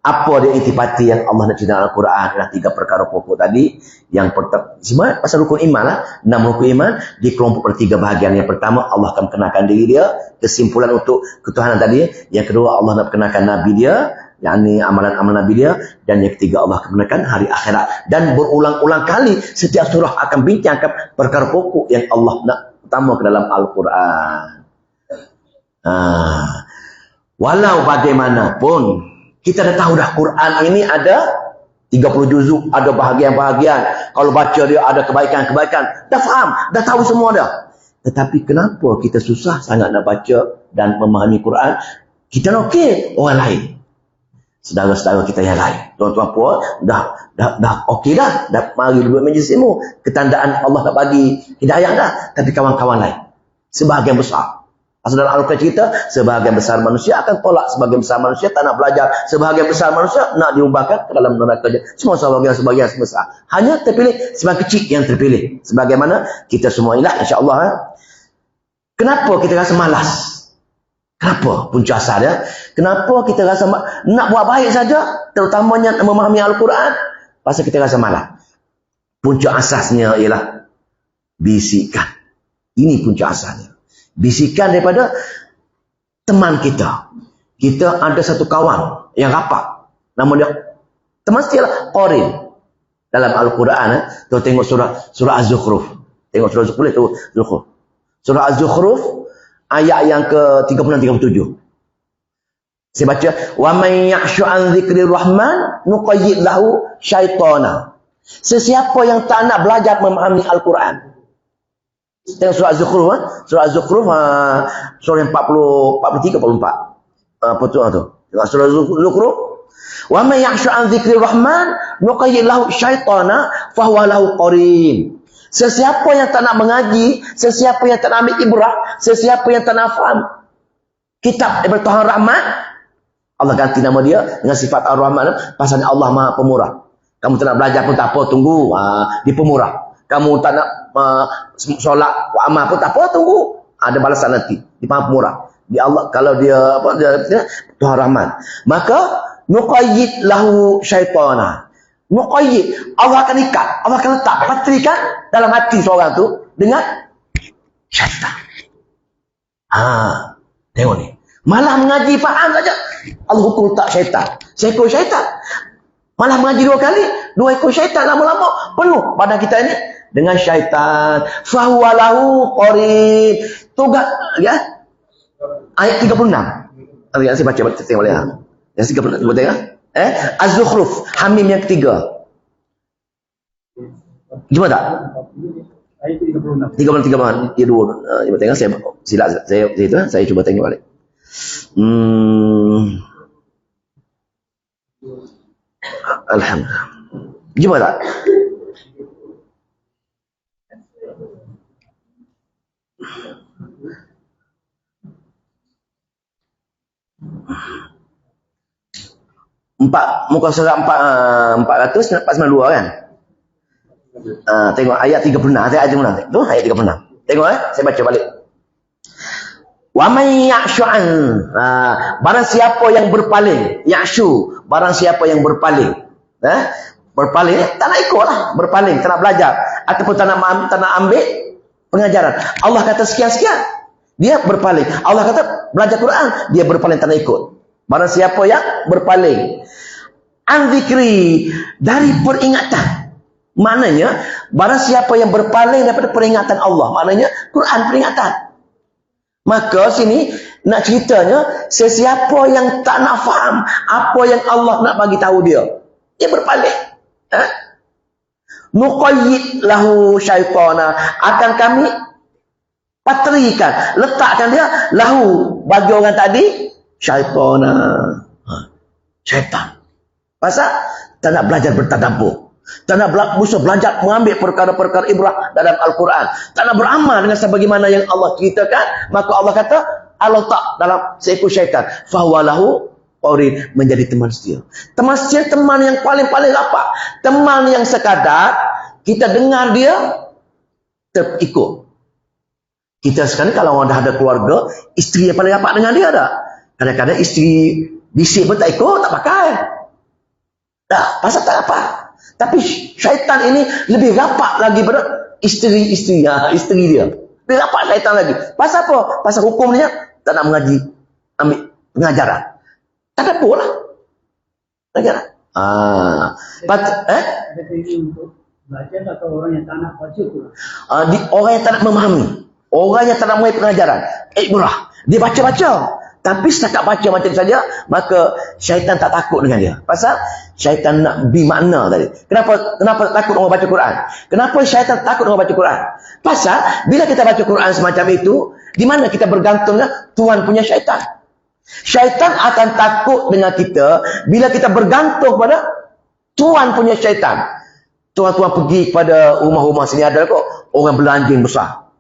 apa dia itipati yang Allah nak cerita dalam Al-Quran. Adalah 3 perkara pokok tadi. Yang pertama, semua pasal rukun iman lah, 6 rukun iman dikelompok per 3 bahagian. Yang pertama, Allah akan perkenalkan diri dia, kesimpulan untuk ketuhanan tadi. Yang kedua, Allah nak perkenalkan Nabi dia, yakni amalan-amalan Nabi dia. Dan yang ketiga, Allah akan perkenalkan hari akhirat. Dan berulang-ulang kali setiap surah akan bincangkan perkara pokok yang Allah nak utama ke dalam Al-Quran. Walau bagaimanapun, kita dah tahu dah Quran ini ada 30 juzuk, ada bahagian-bahagian. Kalau baca dia ada kebaikan-kebaikan. Dah faham, dah tahu semua dah. Tetapi kenapa kita susah sangat nak baca dan memahami Quran? Kita nak okey, orang lain. Saudara-saudara kita yang lain. Tuan-tuan puan, dah okey dah. Dah mari duduk majlis ilmu. Ketandaan Allah nak bagi hidayah dah. Tapi kawan-kawan lain, sebahagian besar. Asal dalam Al-Quran cerita, sebahagian besar manusia akan tolak, sebahagian besar manusia tak nak belajar, sebahagian besar manusia nak diubahkan ke dalam neraka. Semua sebahagian besar. Hanya terpilih sebahagian kecil yang terpilih. Sebagaimana kita semua ialah, insya-Allah. Kenapa kita rasa malas? Kenapa? Punca asal dia. Kenapa kita rasa nak buat baik saja, terutamanya memahami Al-Quran, pasal kita rasa malas. Punca asasnya ialah bisikan. Ini punca asalnya. Bisikan daripada teman kita. Kita ada satu kawan yang rapat. Nama dia, teman setialah Qarin. Dalam Al-Quran, tu tengok surah Az-Zukhruf. Tengok surah Az-Zukhruf tu, surah Az-Zukhruf ayat yang ke-36-37. Saya baca, wa may ya'shu an dzikrir rahman nuqayyid lahu syaitana. Sesiapa yang tak nak belajar memahami Al-Quran. Tengok surah Az-Zukhruf, surah Az-Zukhruf, surah yang 43 44. Apa tu? Tengok surah Az-Zukhruf. Wa may ya'shu an dzikrir rahman nuqayyid lahu syaitana fa huwa lahu qarin. Sesiapa yang tak nak mengaji, sesiapa yang tak nak ambil ibrah, sesiapa yang tak nak faham kitab daripada Tuhan Rahman, Allah ganti nama dia dengan sifat Ar-Rahman. Pasalnya Allah Maha Pemurah. Kamu tak nak belajar pun tak apa, tunggu, di pemurah. Kamu tak nak solat amal pun tak apa, tunggu, ada balasan nanti di Maha Pemurah. Di Allah, kalau dia Tuhan Rahman, maka nuqayyid lahu syaitana. Muqayyid, Allah akan ikat, Allah akan letak patrikan dalam hati seorang tu dengan syaitan. Tengok ni. Malah mengaji faham saja, Allah hukum letak syaitan. Seekor syaitan. Malah mengaji 2 kali, 2 ekor syaitan, lama-lama penuh badan kita ini dengan syaitan. Fahuwa lahu qarin. Tugas ya. Ayat 36. Yang saya baca tengok boleh. Yang 36 boleh tengok. Az-Zukhruf, Hamim yang ketiga. Jumpa tak? Ayat 36. Ya 2. Cuba tengok, saya silap saya cuba tengok balik. Alhamdulillah. Jumpa tak? Muka surat 492 kan? Tengok ayat 36. Tu ayat 36. Tengok saya baca balik. Wa may ya'shu an, barang siapa yang berpaling, ya'shu, barang siapa yang berpaling. Berpaling tak nak ikutlah, berpaling tak nak belajar ataupun tak nak ambil pengajaran. Allah kata sekian-sekian, dia berpaling. Allah kata belajar Quran, dia berpaling tak nak ikut. Barang siapa yang berpaling an zikri, dari peringatan. Maknanya, barang siapa yang berpaling daripada peringatan Allah, maknanya Quran peringatan. Maka sini nak ceritanya, sesiapa yang tak nak faham apa yang Allah nak bagi tahu dia berpaling. Nuqayyid lahu syaitana, akan kami patrikan, letakkan dia lahu bagi orang tadi syaitana. Syaitan. Pasal tak nak belajar bertadabbur. Tak nak musuh belajar mengambil perkara-perkara ibrah dalam Al-Quran. Tak nak beramal dengan sebagaimana yang Allah ceritakan. Maka Allah kata, Allah tak dalam seekor syaitan. Fahuwalahu qarin, menjadi teman setia. Teman setia, teman yang paling-paling rapat. Teman yang sekadar kita dengar dia, terikut. Kita sekarang kalau orang dah ada keluarga, isteri yang paling rapat dengan dia dah. Kadang-kadang isteri bisik pun tak ikut, tak pakai. Dah, pasal tak rapat. Tapi syaitan ini lebih rapat lagi pada isteri dia. Lebih rapat syaitan lagi. Pasal apa? Pasal hukum dia tak nak mengaji, ambil pengajaran. Tak ada pun lah. Pengajaran. Ada ini untuk belajar atau orang yang tak nak baca pula? Orang yang tak nak memahami. Orang yang tak nak mengaji pengajaran. Ibrah. Dia baca-baca. Tapi setakat baca macam saja, maka syaitan tak takut dengan dia. Pasal syaitan nak bermakna tadi. Kenapa takut orang baca Quran? Kenapa syaitan takut orang baca Quran? Pasal bila kita baca Quran semacam itu, di mana kita bergantung dengan Tuhan punya syaitan. Syaitan akan takut dengan kita bila kita bergantung pada Tuhan punya syaitan. Tuan-tuan pergi kepada rumah-rumah sini, ada kok orang bela anjing besar.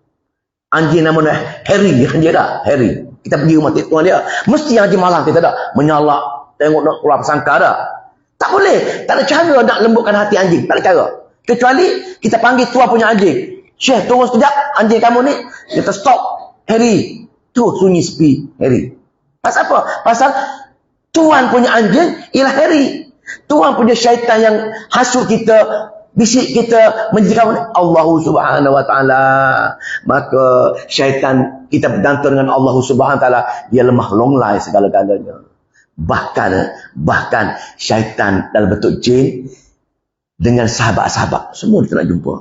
Anjing namanya Harry, anjing dah, Harry. Kita pergi rumah tuan dia, mesti anjing malam kita dah menyalak, tengok nak keluar persangka dah. Tak boleh, tak ada cara nak lembutkan hati anjing, tak ada cara. Kecuali kita panggil tuan punya anjing. Syekh, tunggu sekejap, anjing kamu ni. Kita stop, Harry. Tu sunyi sepi, Harry. Pasal apa? Pasal tuan punya anjing ialah Harry. Tuan punya syaitan yang hasut kita, bisik kita, menjadikan Allah Subhanahu Wa Taala. Maka syaitan, kita bergantung dengan Allah Subhanahu Wa Taala, dia lemah longlai segala-galanya. Bahkan syaitan dalam bentuk jin dengan sahabat-sahabat semua kita nak jumpa.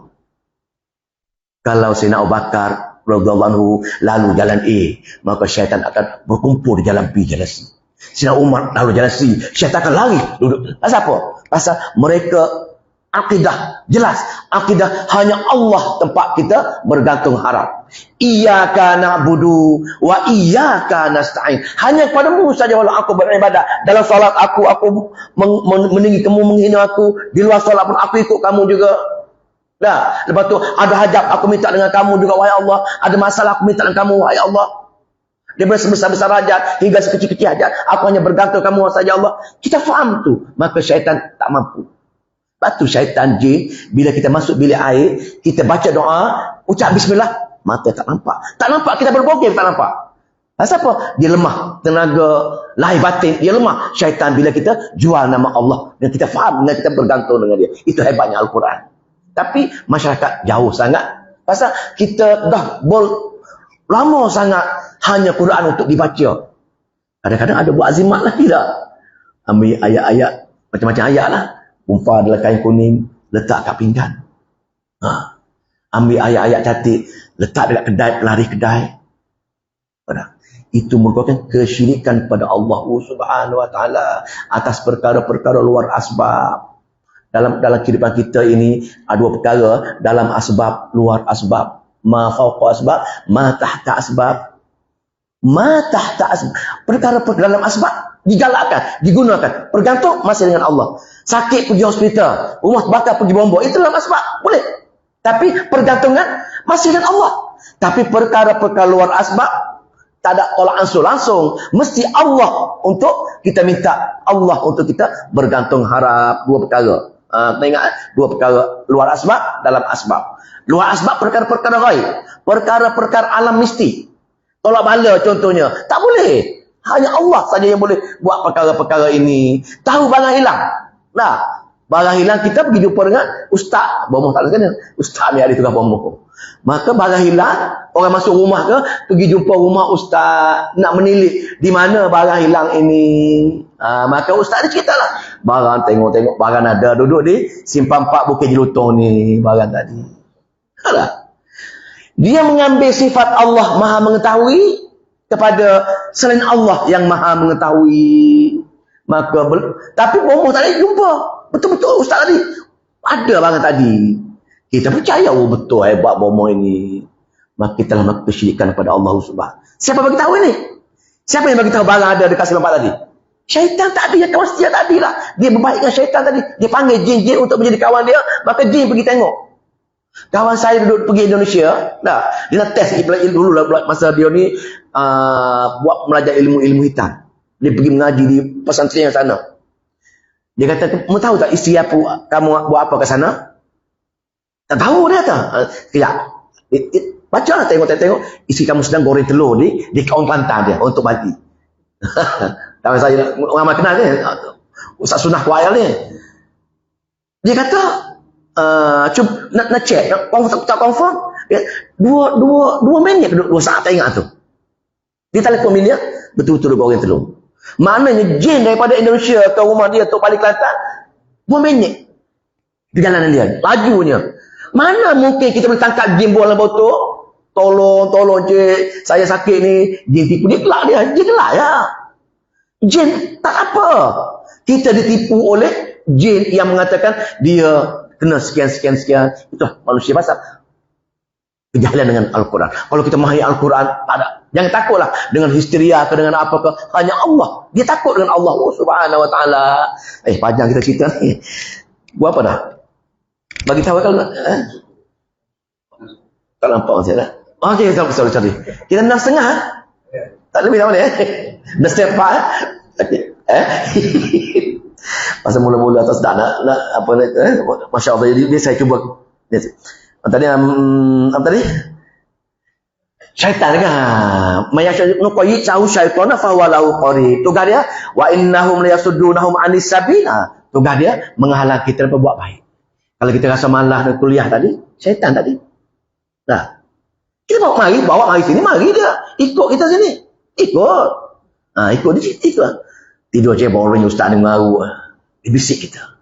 Kalau Sayyidina Abu Bakar radhiyallahu anhu lalu jalan A, maka syaitan akan berkumpul di jalan B, jalan C. Sayyidina Umar lalu jalan C, syaitan akan lari duduk. Pasal apa? Pasal mereka akidah jelas, akidah hanya Allah tempat kita bergantung harap. Iyyaka na'budu wa iyyaka nasta'in. Hanya kepadamu saja wala aku beribadah. Dalam solat aku meninggi kamu, menghina aku. Di luar solat pun aku ikut kamu juga. Dah, lepas tu ada hajat aku minta dengan kamu juga wahai Allah. Ada masalah aku minta dengan kamu wahai Allah. Daripada sebesar-besar hajat hingga sekecil-kecil hajat, aku hanya bergantung kamu saja Allah. Kita faham tu, maka syaitan tak mampu. Batu syaitan jin, bila kita masuk bilik air, kita baca doa, ucap bismillah, mata tak nampak. Tak nampak, kita berbogel tak nampak. Pasal apa? Dia lemah. Tenaga lahir batin, dia lemah. Syaitan bila kita jual nama Allah, dan kita faham, dan kita bergantung dengan dia. Itu hebatnya Al-Quran. Tapi masyarakat jauh sangat. Pasal kita dah lama sangat hanya Quran untuk dibaca. Kadang-kadang ada buat azimat lagi dah. Ambil ayat-ayat, macam-macam ayat lah. Umpah dalam kain kuning, letak kat pinggan. Ambil ayat-ayat cantik, letak dekat kedai, pelari kedai. Itu merupakan kesyirikan pada Allah Subhanahu Wa Taala atas perkara-perkara luar asbab. Dalam kehidupan kita ini ada dua perkara, dalam asbab, luar asbab. Ma fawqa asbab, ma tahta asbab. Ma tahta asbab. Perkara-perkara dalam asbab digalakkan, digunakan. Bergantung masih dengan Allah. Sakit pergi hospital, rumah terbakar pergi bombok, itu dalam asbab, boleh. Tapi pergantungan masih dengan Allah. Tapi perkara-perkara luar asbab tak ada tolak ansur langsung. Mesti Allah untuk kita minta, Allah untuk kita bergantung harap. Dua perkara. Kita ingat dua perkara luar asbab, dalam asbab. Luar asbab perkara-perkara ghaib, perkara-perkara alam mistik. Tolak bala contohnya, tak boleh. Hanya Allah saja yang boleh buat perkara-perkara ini. Tahu barang hilang. Nah, barang hilang kita pergi jumpa dengan ustaz. Bomoh tak ada kena. Ustaz ni ada tukar bomoh. Maka barang hilang, orang masuk rumah ke, pergi jumpa rumah ustaz. Nak menilik di mana barang hilang ini. Maka ustaz dia cerita lah. Barang tengok-tengok, barang ada duduk di Simpang 4 Bukit Jelutong ni, barang tadi. Alah. Dia mengambil sifat Allah Maha Mengetahui kepada selain Allah yang Maha Mengetahui. Maka tapi bomoh tadi jumpa. Betul-betul ustaz tadi. Ada barang tadi. Kita percaya betul hebat bomoh ini. Maka kita telah melakukan kesyirikan kepada Allah Subhanahu. Siapa bagi tahu ini? Siapa yang bagi tahu barang ada dekat Simpang 4 tadi? Syaitan tadi, kawan setia tadi lah. Dia berbaik dengan syaitan tadi. Dia panggil jin-jin untuk menjadi kawan dia. Maka jin pergi tengok. Kawan saya duduk pergi Indonesia. Dia nak test dulu lah masa dia ni buat belajar ilmu-ilmu hitam. Dia pergi mengaji di pesantren yang sana. Dia kata, kamu tahu tak isteri apa, kamu buat apa kat sana? Tak tahu dia kata. Sekejap. Baca lah tengok-tengok. Isteri kamu sedang goreng telur di kaun pantai dia untuk bagi. Kawan saya, orang kenal ni. Ustaz Sunnah Kuayal ni. Dia kata, cuba nak check. Tak confirm. Dua minit, 2 saat tak ingat tu. Dia telefon dia, betul-betul goreng telur. Maknanya jin daripada Indonesia ke rumah dia tu balik Kelantan 2 minit perjalanan dia, lajunya. Mana mungkin kita boleh tangkap jin bola botol, tolong cik, saya sakit ni, jin tipu dia, kelak dia, jin kelak ya. Jin tak apa. Kita ditipu oleh jin yang mengatakan dia kena sekian. Itu manusia pasal kejahilan dengan Al-Quran. Kalau kita memahami Al-Quran, tak ada. Jangan takutlah dengan histeria ke dengan apa ke. Hanya Allah. Dia takut dengan Allah Subhanahu Wa Taala. Panjang kita cerita ni. Buat apa dah? Bagi tahu kalau tak nampak saya dah. Okey, sorry. Kita 6.30. Tak lebih tahu ni. Dah step 4. Okey. Masa mula-mula atas dah nak apa ni masya-Allah. Jadi saya cuba tadi apa tadi? Syaitan kan. Mayasyanuqayyid sahu syaitana fa walau qari. Tugas dia wa innahum la yasuddunahum anis sabila. Tugas dia menghalang kita daripada buat baik. Kalau kita rasa malas nak kuliah tadi, syaitan tadi. Nah. Kita bawa mari sini, mari dia. Ikut kita sini. Ikut. Ikut dia. Tidur je boring ustaz ni mengaru. Dia bisik kita.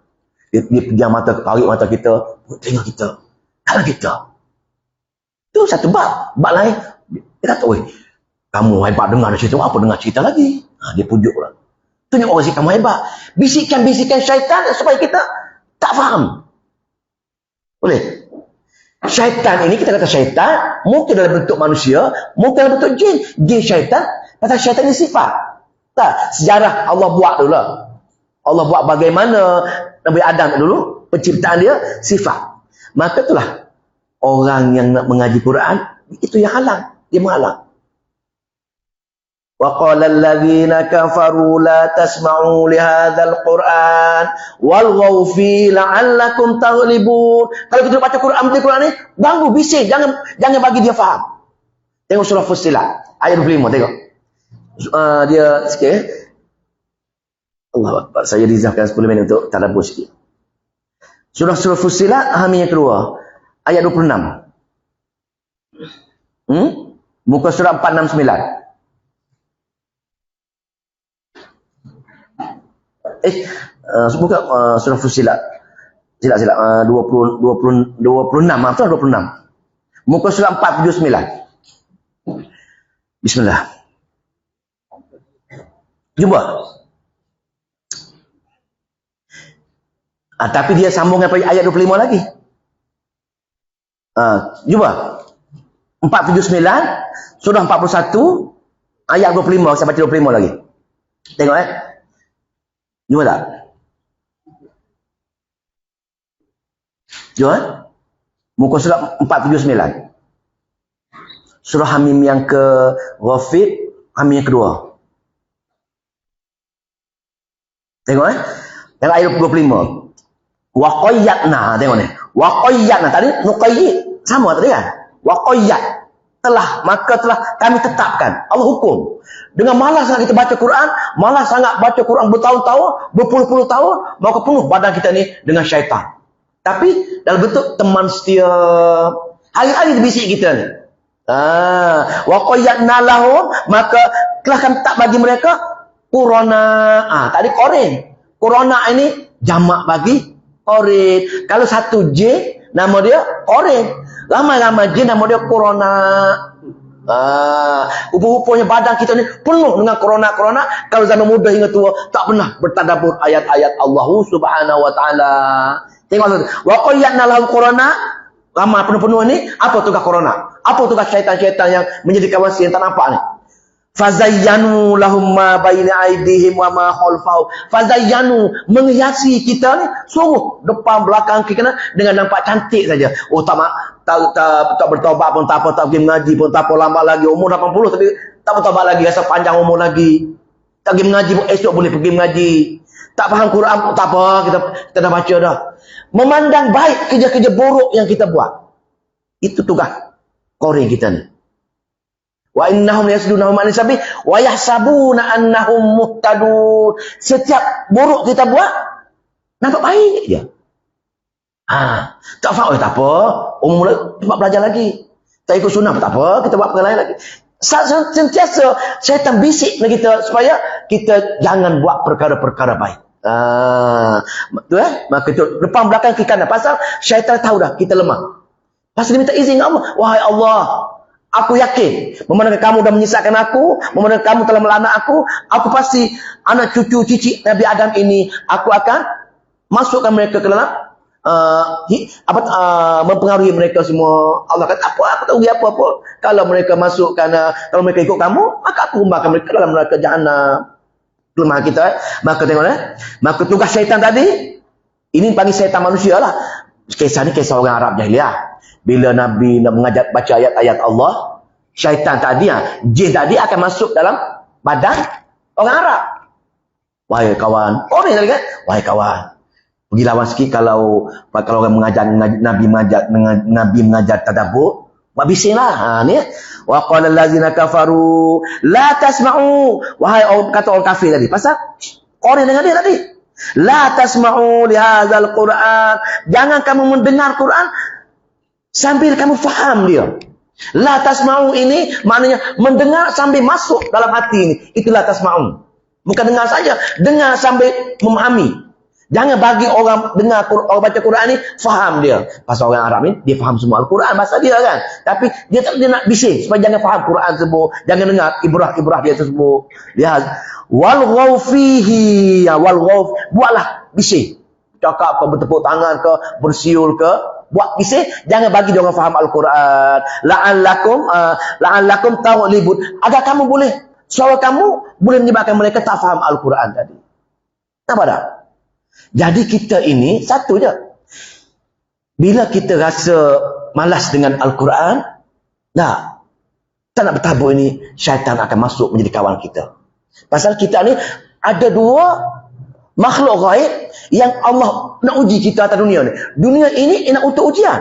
Dia pejam mata, tarik mata kita, tengok kita. Kalau kita. Tu satu bab. Bab lain. Dia kata, kamu hebat dengar cerita. Apa dengar cerita lagi? Dia pujuk lah. Tunjuk orang si kamu hebat. Bisikan-bisikan syaitan supaya kita tak faham. Boleh? Syaitan ini, kita kata syaitan, mungkin dalam bentuk manusia, mungkin dalam bentuk jin. Jin syaitan, pasal syaitan ini sifat. Tak, sejarah Allah buat dulu lah. Allah buat bagaimana Nabi Adam dulu, penciptaan dia, sifat. Maka itulah, orang yang nak mengaji Quran, itu yang halang. Dia menghalang. وَقَالَ الَّذِينَ كَفَرُوا لَا تَسْمَعُوا لِهَذَا الْقُرْآنِ وَالْغَوْا فِيهِ لَعَلَّكُمْ تَغْلِبُونَ. Kalau kita baca Quran ni, ganggu, bising, jangan bagi dia faham. Tengok surah Fussilat, ayat 25, tengok. Dia sikit. Allah Akbar, saya rizahkan 10 minit untuk tadabbur sikit. Surah Fussilat, hami yang kedua, ayat 26. Muka surah 469. Buka surah Fussilat. Silap 26, maaf, 26. Muka surah 479. Bismillah. Jumpa. Tapi dia sambung sampai ayat 25 lagi. Jumpa. 479, surah 41, ayat 25, saya baca 25 lagi. Tengok Jumpa tak? Jumpa? Muka surah 479. Surah Hamim yang ke Ghafir, Hamim yang kedua. Tengok Tengok ayat 25. Wa qayyadna, tengok ni. Wa qayyadna tadi nuqayyid sama tadi kan? Wa qayyad maka telah kami tetapkan. Allah hukum. Dengan malas sangat kita baca Quran, malas sangat baca Quran bertahun-tahun, berpuluh-puluh tahun, maka penuh badan kita ni dengan syaitan. Tapi dalam bentuk teman setia. Hari-hari dibisik kita ni. Wa qayyadna lahum, maka telah kami tak bagi mereka Corona. Tadi korin. Corona ini jamak bagi korin. Kalau satu J, nama dia korin. Lama-lama J, nama dia corona. Rupa-rupanya badan kita ni penuh dengan corona. Kalau zaman muda hingga tua tak pernah bertadabbur ayat-ayat Allah Subhanahu wa taala. Tengok wa qayyadna lahu corona. Lama penuh-penuh ni apa tugas corona? Apa tugas syaitan-syaitan yang menjadi kawan yang tak nampak ni? Fazayyanu lahum ma baina aydihim wa ma khalfahum. Fazayyanu, menghiasi kita ni suruh depan belakang kita dengan nampak cantik saja. Oh tak bertaubat pun tak apa, tak pergi mengaji pun tak apa, lambat lagi umur 80 tapi tak bertaubat lagi, rasa panjang umur lagi. Tak pergi mengaji pun esok boleh pergi mengaji. Tak faham Quran pun tak apa, kita dah baca dah. Memandang baik kerja-kerja buruk yang kita buat. Itu tugas Qori kita ni. Wa innahum yasdunahum an sabil wa yahsabuna annahum muhtadun. Setiap buruk kita buat nampak baik je. Tak faham tak apa, umur tempat belajar lagi. Tak ikut sunnah tak apa, kita buat perkara lain lagi. Sentiasa syaitan bisik dengan kita supaya kita jangan buat perkara-perkara baik. Betul Maka itu depan belakang kiri kanan. Pasal syaitan tahu dah kita lemah. Pasal dia minta izin dengan Allah. Wahai Allah, aku yakin memandangkan kamu dah menyesatkan aku, memandangkan kamu telah melaknat aku pasti anak cucu cicit Nabi Adam ini aku akan masukkan mereka ke dalam mempengaruhi mereka semua. Allah kata aku tahu dia apa-apa. Kalau mereka masuk kalau mereka ikut kamu, maka aku humbakan mereka dalam neraka jahanam. Lemah kita. Maka tengok maka tugas syaitan tadi, ini panggil syaitan manusia lah. Kisah ni kisah orang Arab jahiliah. Bila Nabi nak mengajar baca ayat-ayat Allah, syaitan tadi jin tadi akan masuk dalam badan orang Arab. Wahai kawan, orang tadi kan, wahai kawan, pergi lawan sikit kalau orang mengajar Nabi mengajar tadabbur, buat bisinglah. Ni wa qala allazina kafaru la tasma'u, wahai kata orang kafir tadi, pasal orang dengan dia tadi, la tasma'u li hadzal Quran, jangan kamu mendengar Quran sambil kamu faham dia. La tasma'u ini maknanya mendengar sambil masuk dalam hati ini. Itulah tasma'u. Bukan dengar saja, dengar sambil memahami. Jangan bagi orang dengar orang baca Quran ni faham dia. Pasal orang Arab ni dia faham semua Al-Quran bahasa dia kan. Tapi dia nak bising supaya jangan faham Quran tersebut, jangan dengar ibrah-ibrah dia tersebut. Lihat wal ghaufihi, wal ghauf, buatlah bising. Cakap ke, bertepuk tangan ke, bersiul ke, buat bising, jangan bagi dia orang faham Al-Quran. La'allakum taghlibun, agar kamu boleh, suara kamu boleh menyebabkan mereka tak faham Al-Quran tadi. Nampak tak? Jadi kita ini satu je. Bila kita rasa malas dengan Al-Quran, tak nak bertabur ini, syaitan akan masuk menjadi kawan kita. Pasal kita ni ada dua makhluk gaib yang Allah nak uji kita atas dunia ni. Dunia ini nak untuk ujian,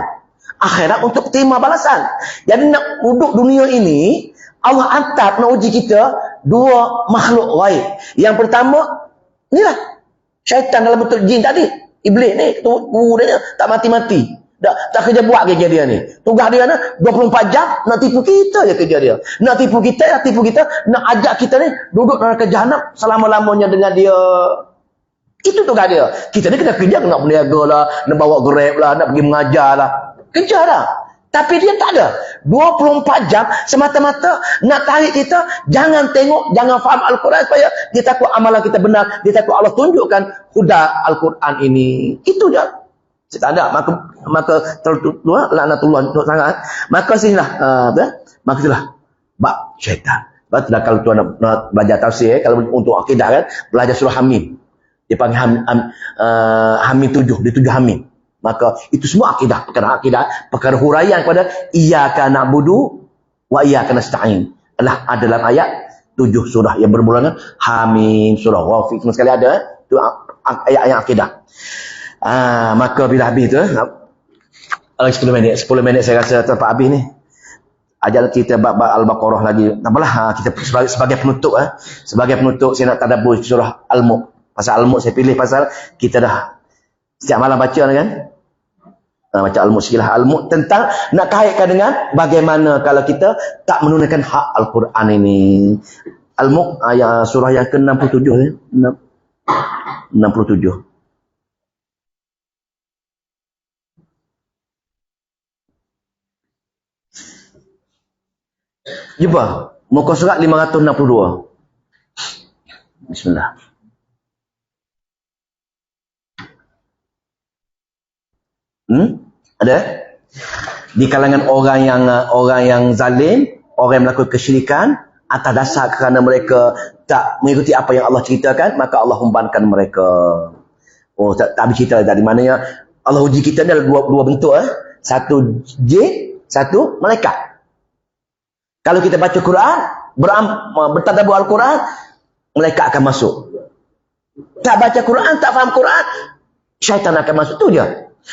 akhirat untuk terima balasan. Jadi nak duduk dunia ini, Allah hantar nak uji kita dua makhluk gaib. Yang pertama, inilah syaitan dalam bentuk jin tadi. Iblis ni, guru dia tak mati-mati. Tak kerja buat kerja dia ni. Tugas dia ni 24 jam nak tipu kita je kerja dia. Nak tipu kita, nak ajak kita ni duduk neraka jahanam selama-lamanya dengan dia. Itu tugas dia. Kita ni kena kerja, nak berniaga lah, nak bawa Grab lah, nak pergi mengajar lah. Kerja lah. Tapi dia tak ada. 24 jam semata-mata nak tarik kita, jangan tengok, jangan faham Al-Quran supaya dia takut amalan kita benar, dia takut Allah tunjukkan huda Al-Quran ini. Itu je. Tak ada. Maka tertutup laknatullah sangat. Maka sinilah maka itulah bab syaitan. Sebab itulah kalau tuan nak belajar tafsir, kalau untuk akidah kan, belajar surah Hamim. Dia panggil Hamim 7, dia 7 Hamim. Maka itu semua akidah, perkara huraian kepada iyyaka na'budu wa iyyaka nasta'in. Ada dalam ayat 7 surah yang bermula dengan Hamim, surah Ghafir, semua sekali ada. Itu ayat-ayat akidah. Maka bila habis tu, 10 minit saya rasa tempat habis ni. Ajal kita bab Al-Baqarah lagi. Tak apalah, kita sebagai penutup sebagai penutup saya nak tadabbur surah Al-Mulk. Pasal Al-Mulk saya pilih pasal kita dah setiap malam baca kan. Baca Al-Mulk sekilah Al-Mulk tentang nak kaitkan dengan bagaimana kalau kita tak menunaikan hak Al-Quran ini. Al-Mulk ayat surah yang ke-67 ya. 67. Jumpa muka surat 562. Bismillah. Ada? Di kalangan orang yang zalim, orang yang melakukan kesyirikan atas dasar kerana mereka tak mengikuti apa yang Allah ceritakan, maka Allah humbankan mereka. Oh, tak bercerita tadi. Maknanya Allah uji kita ni ada dua bentuk. Satu jin, satu malaikat. Kalau kita baca Quran, bertadabbur Al-Quran, malaikat akan masuk. Tak baca Quran, tak faham Quran, syaitan akan masuk. Tu je.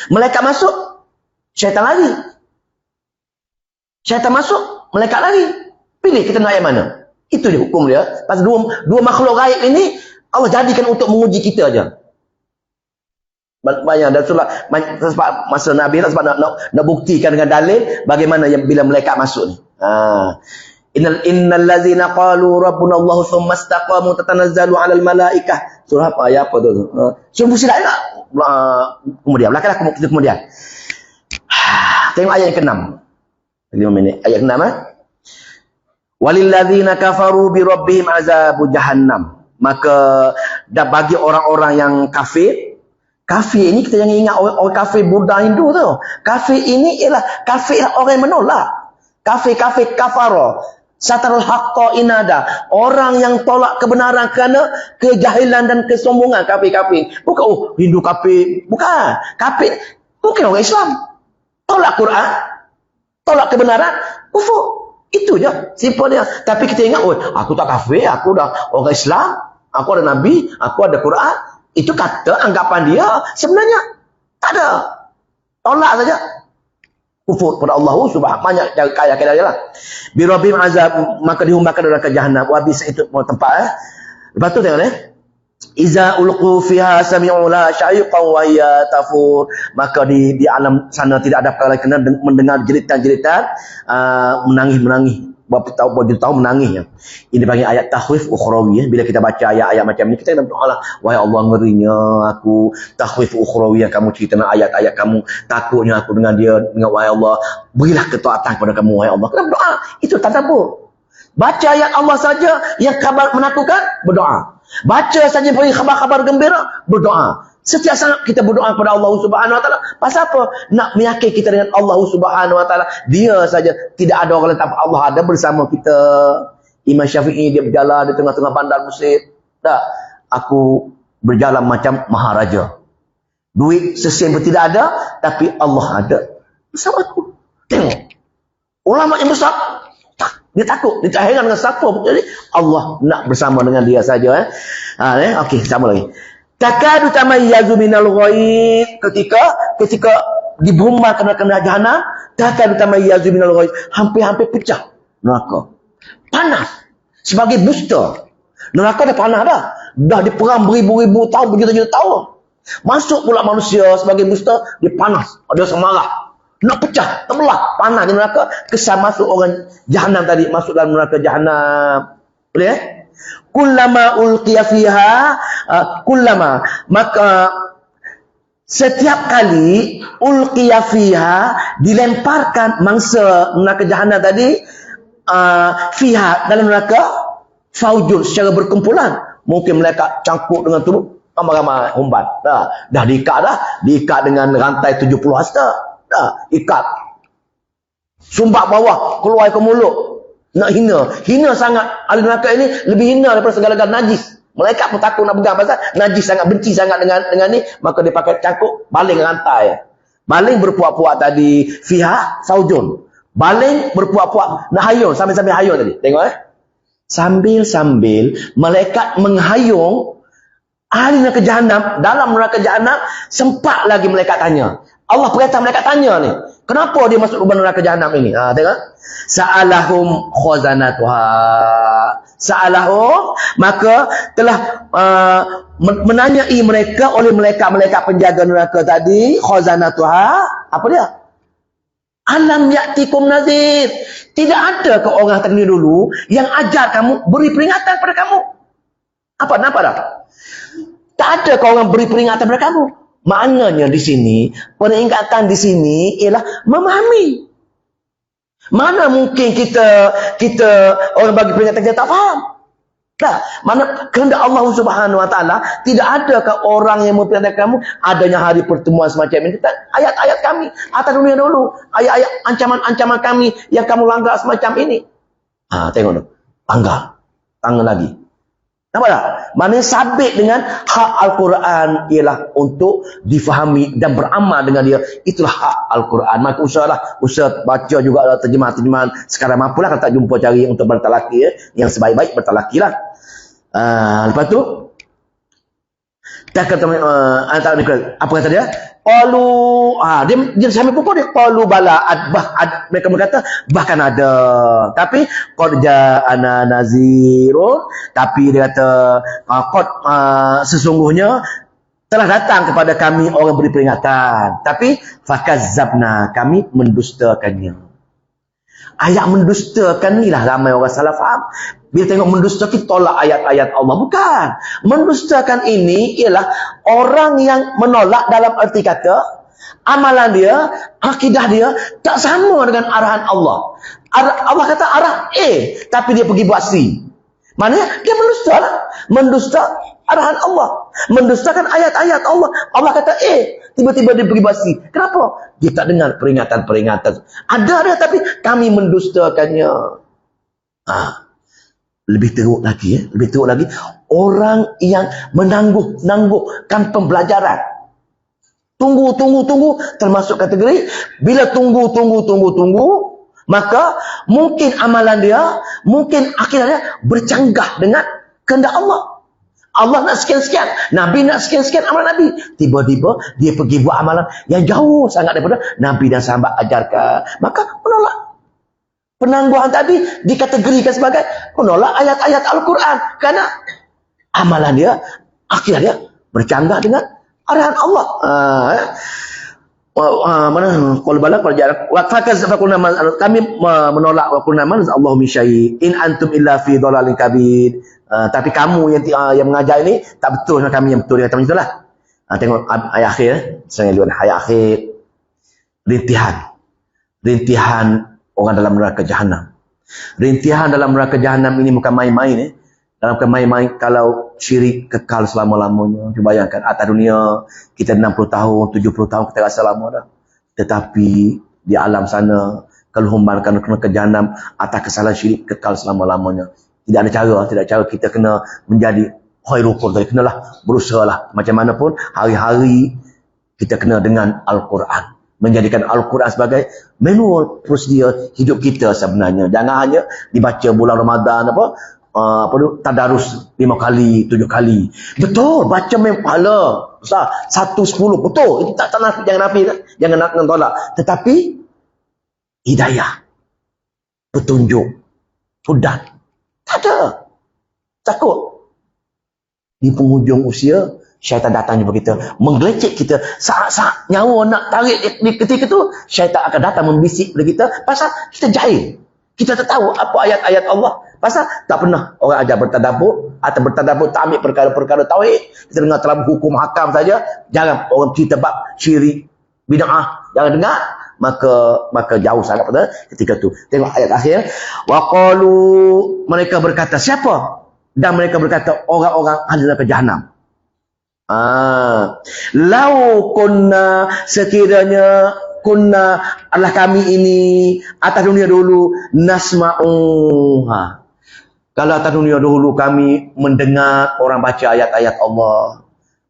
Malaikat masuk, syaitan lari. Syaitan masuk, malaikat lari. Pilih kita nak ayat mana. Itu dia hukum dia. Pasal dua makhluk gaib ini Allah jadikan untuk menguji kita aja. Banyak dan sebab masa Nabi sebab nak buktikan dengan dalil bagaimana yang bila malaikat masuk ni. Innal ladzina qalu rabbuna Allah thumma istaqamu tatanazzalu 'alal malaikah. Surah apa ayat apa tu? Surah Fussilat tak? Kemudian belakanglah kita kemudian. Tengok ayat yang ke-6. 5 minit. Ayat ke-6 Walil ladzina kafaru bi rabbihim azabu jahannam. Maka dah bagi orang-orang yang kafir. Kafir ini kita jangan ingat orang kafir Buddha Hindu tu. Kafir ini ialah kafir orang yang menolak. Kafir kafara. Satarul haqqa inada. Orang yang tolak kebenaran kerana kejahilan dan kesombongan. Kafir. Bukan Hindu kafir. Bukan. Kafir bukan orang Islam. Tolak Quran. Tolak kebenaran. Kufur. Itu je. Simple dia. Tapi kita ingat, aku tak kafir. Aku dah orang Islam. Aku ada Nabi. Aku ada Quran. Itu kata anggapan dia. Sebenarnya tak ada. Tolak saja. Kufur kepada Allah subhanahu. Banyak kaya dia lah. Birabim azab. Maka dihumbakan neraka jahannam. Habis itu tempat. Lepas tu tengok Iza ulqu fiha sami'u la sya'iqan wa hiya tafur. Maka di alam sana tidak ada perkara kena mendengar jeritan-jeritan menangis. Berapa tahun menangis ya. Ini panggil ayat tahwif ukhrawi ya. Bila kita baca ayat-ayat macam ni kita kena berdoa lah. Wahai Allah, ngerinya aku tahwif ukhrawi yang kamu cerita ayat-ayat kamu. Takutnya aku dengan dia, dengan wahai Allah, berilah ketaatan kepada kamu wahai Allah. Kena berdoa. Itu tadabbur. Baca ayat Allah saja yang kabar menakutkan, berdoa. Baca saja beri khabar-khabar gembira, berdoa. Setiap saat kita berdoa kepada Allah Subhanahu Wa Taala. Pasal apa? Nak meyakinkan kita dengan Allah Subhanahu Wa Taala. Dia saja, tidak ada orang lain, tapi Allah ada bersama kita. Imam Syafi'i dia berjalan di tengah-tengah bandar Mesir. Tak, aku berjalan macam maharaja. Duit sesen pun tidak ada, tapi Allah ada bersama aku. Tengok. Ulama yang besar, dia takut, dia tak heran dengan siapa pun. Jadi Allah nak bersama dengan dia saja. Okey, sama lagi. Takadu tamayyazu minal ghaib. Ketika dibombar kena jahanam, takadu tamayyazu minal ghaib. Hampir-hampir pecah neraka. Panas. Sebagai booster. Neraka dah panas dah. Dah diperang beribu-ribu tahun, berjuta-juta tahun. Masuk pula manusia sebagai booster, dia panas. Ada semarah. Nak pecah, terbelah, panas di neraka. Kesan masuk orang jahanam tadi, masuk dalam neraka jahanam. Boleh? Kullama ulqiya fiha, maka setiap kali ulqiya fiha, dilemparkan mangsa neraka jahanam tadi, fiha dalam neraka, faujun secara berkumpulan. Mungkin mereka cangkuk dengan tubuh, ramai-ramai humban. Dah diikat dengan rantai 70 hasta. Ikat. Sumbat bawah, keluar ke mulut. Nak hina sangat. Ahli neraka ini lebih hina daripada segala-gala najis. Malaikat pun takut nak pegang pasal najis sangat, benci sangat dengan ni, maka dia pakai cangkuk, baling rantai. Baling berpuak-puak tadi, fiha saujun. Baling berpuak-puak, nak hayung, sambil-sambil hayung tadi. Tengok Sambil-sambil malaikat menghayung ahli neraka jahanam, dalam neraka jahanam, sempat lagi malaikat tanya. Allah perintah mereka tanya ni, kenapa dia masuk lubang neraka jahanam ini? Tengok. Sa'alahum khazanatuha. Sa'alahum, maka telah menanyai mereka oleh malaikat-malaikat penjaga neraka tadi, khazanatuha. Apa dia? Alam ya'tikum nazir. Tidak ada ke orang tadi dulu yang ajar kamu, beri peringatan pada kamu. Apa dah? Tak ada ke orang beri peringatan pada kamu. Maknanya di sini, peringatan di sini ialah memahami. Mana mungkin kita orang bagi peringatan kita tak faham. Nah, mana kehendak Allah Subhanahu Wa Taala tidak ada ke orang yang memperingatkan kamu adanya hari pertemuan semacam ini. Ayat-ayat kami atas dunia dulu, ayat-ayat ancaman-ancaman kami yang kamu langgar semacam ini. Tengok tu, tanggal lagi. Nampak tak? Mana sabit dengan hak Al-Quran ialah untuk difahami dan beramal dengan dia. Itulah hak Al-Quran. Maka usaha baca juga terjemahan-terjemahan. Sekarang mampulah kalau tak jumpa cari untuk bertalaki ya. Yang sebaik-baik bertalaki lah. Lepas tu apa kata dia? Qalu dia sampai pukul dia qalu bala mereka berkata bahkan ada, tapi qad ja'ana nazirun, tapi dia kata sesungguhnya telah datang kepada kami orang beri peringatan, tapi fakazzabna, kami mendustakannya. Ayat mendustakan ni lah ramai orang salah faham. Bila tengok mendusta, kita tolak ayat-ayat Allah. Bukan. Mendustakan ini ialah orang yang menolak dalam arti kata, amalan dia, akidah dia, tak sama dengan arahan Allah. Allah kata arah A, tapi dia pergi buat C. Maknanya dia mendusta lah. Mendusta arahan Allah. Mendustakan ayat-ayat Allah. Allah kata A, tiba-tiba dia pergi buat C. Kenapa? Dia tak dengar peringatan-peringatan. Ada tapi kami mendustakannya. Lebih teruk lagi, orang yang menangguhkan pembelajaran. Tunggu, termasuk kategori, bila tunggu, maka mungkin amalan dia, mungkin akhirnya bercanggah dengan kehendak Allah. Allah nak sekian-sekian, Nabi nak sekian-sekian amalan Nabi. Tiba-tiba dia pergi buat amalan yang jauh sangat daripada Nabi dan sahabat ajarkan. Maka menolak. Penangguhan tadi dikategorikan sebagai menolak ayat-ayat Al-Quran. Kerana amalan dia, akhirnya dia bercanggah dengan arahan Allah. Mana qul bala qul ja'a wa fakazzabakum kami menolak wa qulna man Allahu min syai in antum illa fi dhalalin kabir. Tapi kamu yang mengajar ini tak betul dengan kami yang betul, dia kata macam itulah. Tengok ayat akhir, saya lihat ayat akhir. Rintihan orang dalam neraka jahanam. Rintihan dalam neraka jahanam ini bukan main-main. Dalam main-main kalau syirik kekal selama-lamanya. Cuba bayangkan atas dunia kita 60 tahun, 70 tahun kita rasa lama dah. Tetapi di alam sana kalau humbankan ke jahanam atas kesalahan syirik kekal selama-lamanya. Tidak ada cara kita kena menjadi khairul tadi, kenalah berusahalah macam mana pun hari-hari kita kena dengan Al-Quran, menjadikan Al-Quran sebagai manual prosedur hidup kita sebenarnya. Jangan hanya dibaca bulan Ramadan tadarus 5 kali, 7 kali. Betul, baca memang pahala besar 1, 10, betul. Itu tak nafi, jangan nak tolak. Tetapi hidayah, petunjuk, hudan tak ada. Takut di penghujung usia syaitan datang jumpa kita, menggelecek kita. Saat nyawa nak tarik di ketika tu, syaitan akan datang membisik kepada kita pasal kita jahil. Kita tak tahu apa ayat-ayat Allah. Pasal tak pernah orang ajar bertadabbur atau bertadabbur tak ambil perkara-perkara tauhid. Kita dengar terlalu hukum hakam saja. Jangan orang cerita bab syirik, bid'ah, jangan dengar. Maka jauh sangat pada ketika tu. Tengok ayat akhir. Wa qalu, mereka berkata siapa? Dan mereka berkata orang-orang ahli neraka jahanam. Lau kunna, sekiranya kunna adalah kami ini atas dunia dulu nasma'u. Kalau atas dunia dulu kami mendengar orang baca ayat-ayat Allah,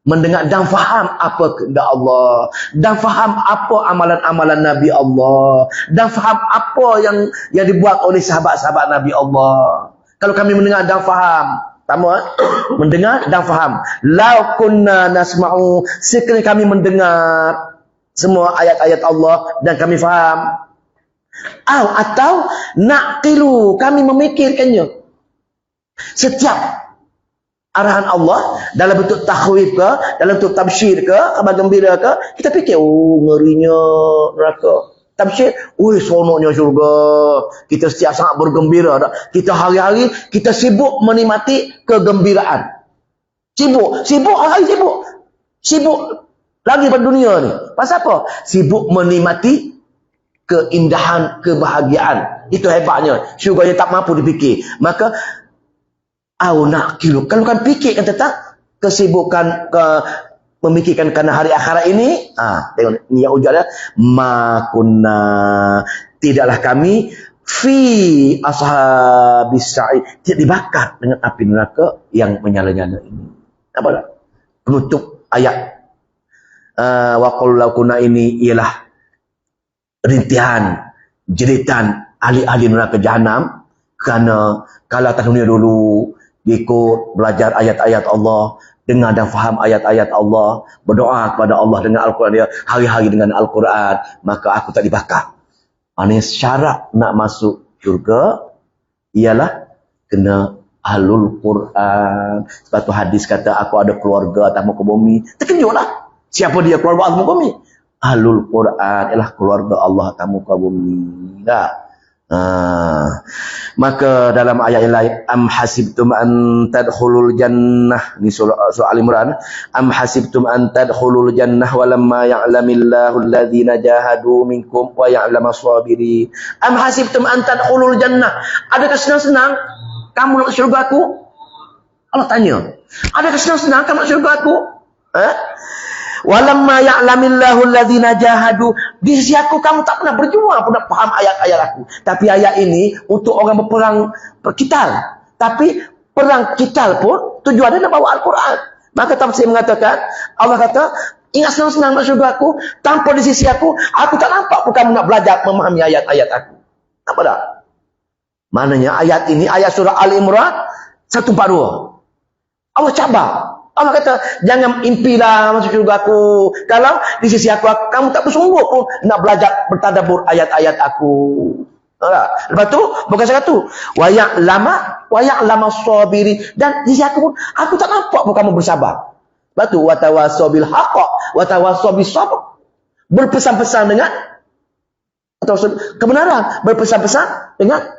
mendengar dan faham apa kehendak Allah, dan faham apa amalan-amalan Nabi Allah, dan faham apa yang dibuat oleh sahabat-sahabat Nabi Allah. Kalau kami mendengar dan faham, mendengar dan faham. Lau kunna nasma'u, sekiranya kami mendengar semua ayat-ayat Allah dan kami faham. Atau naqilu, kami memikirkannya. Setiap arahan Allah dalam bentuk takhwif ke, dalam bentuk tabsyir ke, kabar gembira ke, kita fikir, ngerinya neraka. Tafsir, seronoknya syurga. Kita setiap sangat bergembira dah. Kita hari-hari kita sibuk menikmati kegembiraan. Sibuk hari sibuk. Sibuk lagi pada dunia ni. Pasal apa? Sibuk menikmati keindahan, kebahagiaan. Itu hebatnya. Syurga yang tak mampu dipikir. Maka nak kilo. Kalau kan fikirkan tentang kesibukan memikirkan kerana hari akhirat ini, tengok ni yang ujar dia, ma kunna, tidaklah kami fi ashabis sa'id, tidak dibakar dengan api neraka yang menyala-nyala ini. Apa dah? Penutup ayat wa qul law kunna ini ialah rintihan jeritan ahli-ahli neraka jahanam, kerana kalau atas dunia dulu ikut belajar ayat-ayat Allah, dengar dan faham ayat-ayat Allah, berdoa kepada Allah dengan Al-Quran dia, hari-hari dengan Al-Quran, maka aku tak dibakar. Maknanya syarat nak masuk syurga ialah kena ahlul Quran. Sebab tu hadis kata, aku ada keluarga atas muka bumi. Terkejutlah. Siapa dia keluarga atas muka bumi? Ahlul Quran ialah keluarga Allah atas muka bumi. Maka dalam ayat yang lain, am hasibtum an tadkhulul jannah, ni surah Al-Imran, am hasibtum an tadkhulul jannah walamma ya'lamillahu alladhina jahadu minkum wa ya'lamas sabirin. Am hasibtum an tadkhulul jannah, adakah senang-senang kamu nak syurga aku? Allah tanya, adakah senang-senang kamu nak syurga aku? Walamma ya'lamillahu alladhina jahadu, di sisi aku kamu tak pernah berjuang, pernah faham ayat-ayat aku. Tapi ayat ini untuk orang berperang berkital. Tapi perang kital pun tujuannya nak bawa Al-Quran. Maka tafsir mengatakan, Allah kata, ingat senang-senang nak syurga aku, tanpa di sisi aku tak nampak pun kamu nak belajar memahami ayat-ayat aku. Nampak tak? Maknanya ayat ini, ayat surah Al-Imran 142. Allah cabar. Allah kata, jangan impilah masuk syurga aku. Kalau di sisi aku kamu tak bersungguh pun nak belajar bertadabbur ayat-ayat aku. Lepas tu, bukan satu. Wa ya'lama sabiri. Dan di sisi aku pun, aku tak nampak pun kamu bersabar. Lepas tu, wa tawassaw bil haqq, wa tawassaw bis sabr. Berpesan-pesan dengan atau kebenaran. Berpesan-pesan dengan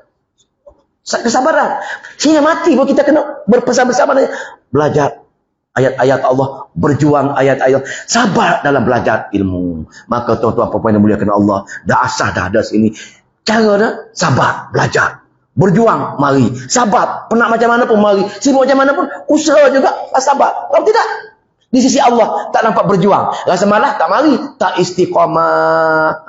kesabaran. Sehingga mati pun kita kena berpesan-pesan dengan belajar ayat-ayat Allah, berjuang ayat-ayat, sabar dalam belajar ilmu. Maka tuan-tuan puan-puan yang muliakan Allah, dah asah dah ada sini. Cara dah sabar, belajar, berjuang, mari. Sabar, penat macam mana pun mari. Sibuk macam mana pun, usaha juga, sabar. Kalau tidak, di sisi Allah tak nampak berjuang. Rasa malah tak mari, tak istiqamah.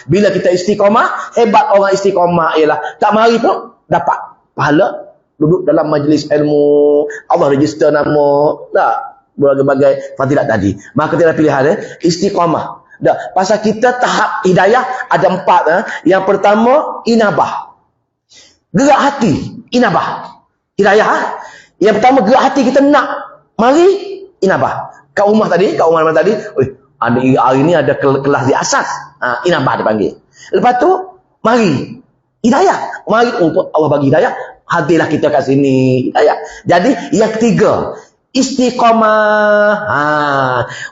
Bila kita istiqamah, hebat orang istiqamah ialah tak mari pun dapat pahala. Duduk dalam majlis ilmu, Allah register nama, berbagai-bagai fadilat tadi. Maka kita pilihan istiqamah. Pasal kita tahap hidayah ada 4. Yang pertama, inabah. Gerak hati, inabah. Hidayah. Yang pertama, gerak hati kita nak mari, inabah. Kat rumah tadi, hari ni ada kelas di asas. Inabah dipanggil. Lepas tu, mari. Hidayah. Mari, Allah bagi hidayah. Hadirlah kita kat sini. Jadi yang ketiga, istiqamah.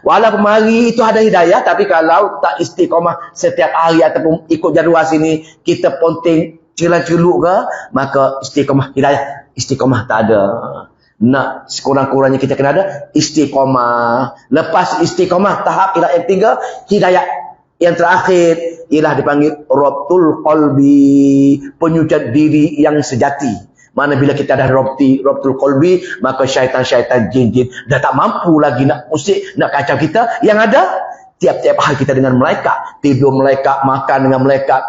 Walaupun mari itu ada hidayah, tapi kalau tak istiqamah setiap hari ataupun ikut jadual sini, kita ponting celak-celuk ke, maka istiqamah hidayah, istiqamah tak ada. Nak sekurang-kurangnya kita kena ada istiqamah. Lepas istiqamah, tahap yang ketiga, hidayah. Yang terakhir ialah dipanggil rabtul qalbi, penyucian diri yang sejati. Mana bila kita dah rabtul qalbi, maka syaitan-syaitan jin-jin dah tak mampu lagi nak usik, nak kacau kita. Yang ada tiap-tiap hari kita dengan malaikat, tidur malaikat, makan dengan malaikat,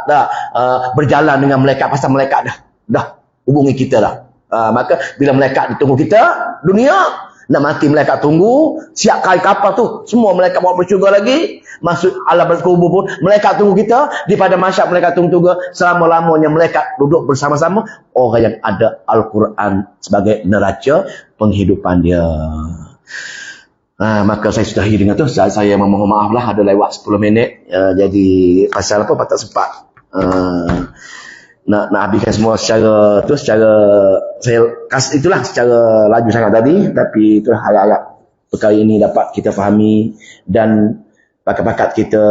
berjalan dengan malaikat, pasal malaikat dah hubungi kita dah. Maka bila malaikat ditunggu kita dunia, nak mati malaikat tunggu, siap kali kapal tu, semua malaikat bawa bersyurga lagi, masuk alam kubur pun malaikat tunggu kita, di pada masyarakat malaikat tunggu selama-lamanya malaikat duduk bersama-sama orang yang ada Al-Quran sebagai neraca penghidupan dia. Maka saya sudahi dengan tu. Saya memohon maaf lah, ada lewat 10 minit. Jadi pasal apa tak sempat nak habiskan semua secara saya itulah secara laju sangat tadi, tapi itulah harap-harap perkara ini dapat kita fahami dan pakat-pakat kita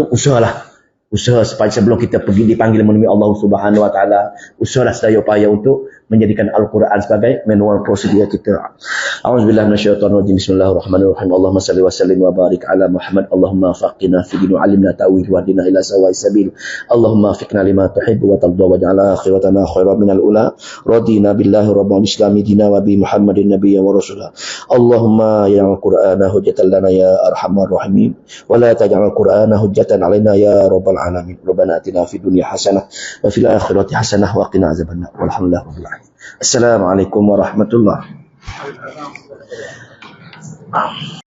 usahalah Usaha supaya sebelum kita pergi dipanggil menemui Allah Subhanahu wa taala, usahalah sedaya upaya untuk menjadikan Al-Quran sebagai manual prosedur kita. A'udzubillahi minasyaitonir rajim. Bismillahirrahmanirrahim. Allahumma shalli wa sallim wa barik ala Muhammad. Allahumma faqina fi din wa 'allimna ta'wil wa hdina ila sawa'is sabil. Allahumma fiqna lima tuhibbu wa tarda waj'al akhiratana khairan minal ula. Radina billahi rabbil islami dina wa bi Muhammadin nabiyyan wa rasulah. Allahumma ya Al-Qur'ana hujjatan lana ya arhamar rahimin wa la taj'al Al-Qur'ana hujjatan 'alaina ya rabbal alamin. Rabbana atina fid dunya hasanah wa fil akhirati hasanah wa qina azabannar. Walhamdulillahi rabbil alamin. Assalamualaikum warahmatullahi wabarakatuh.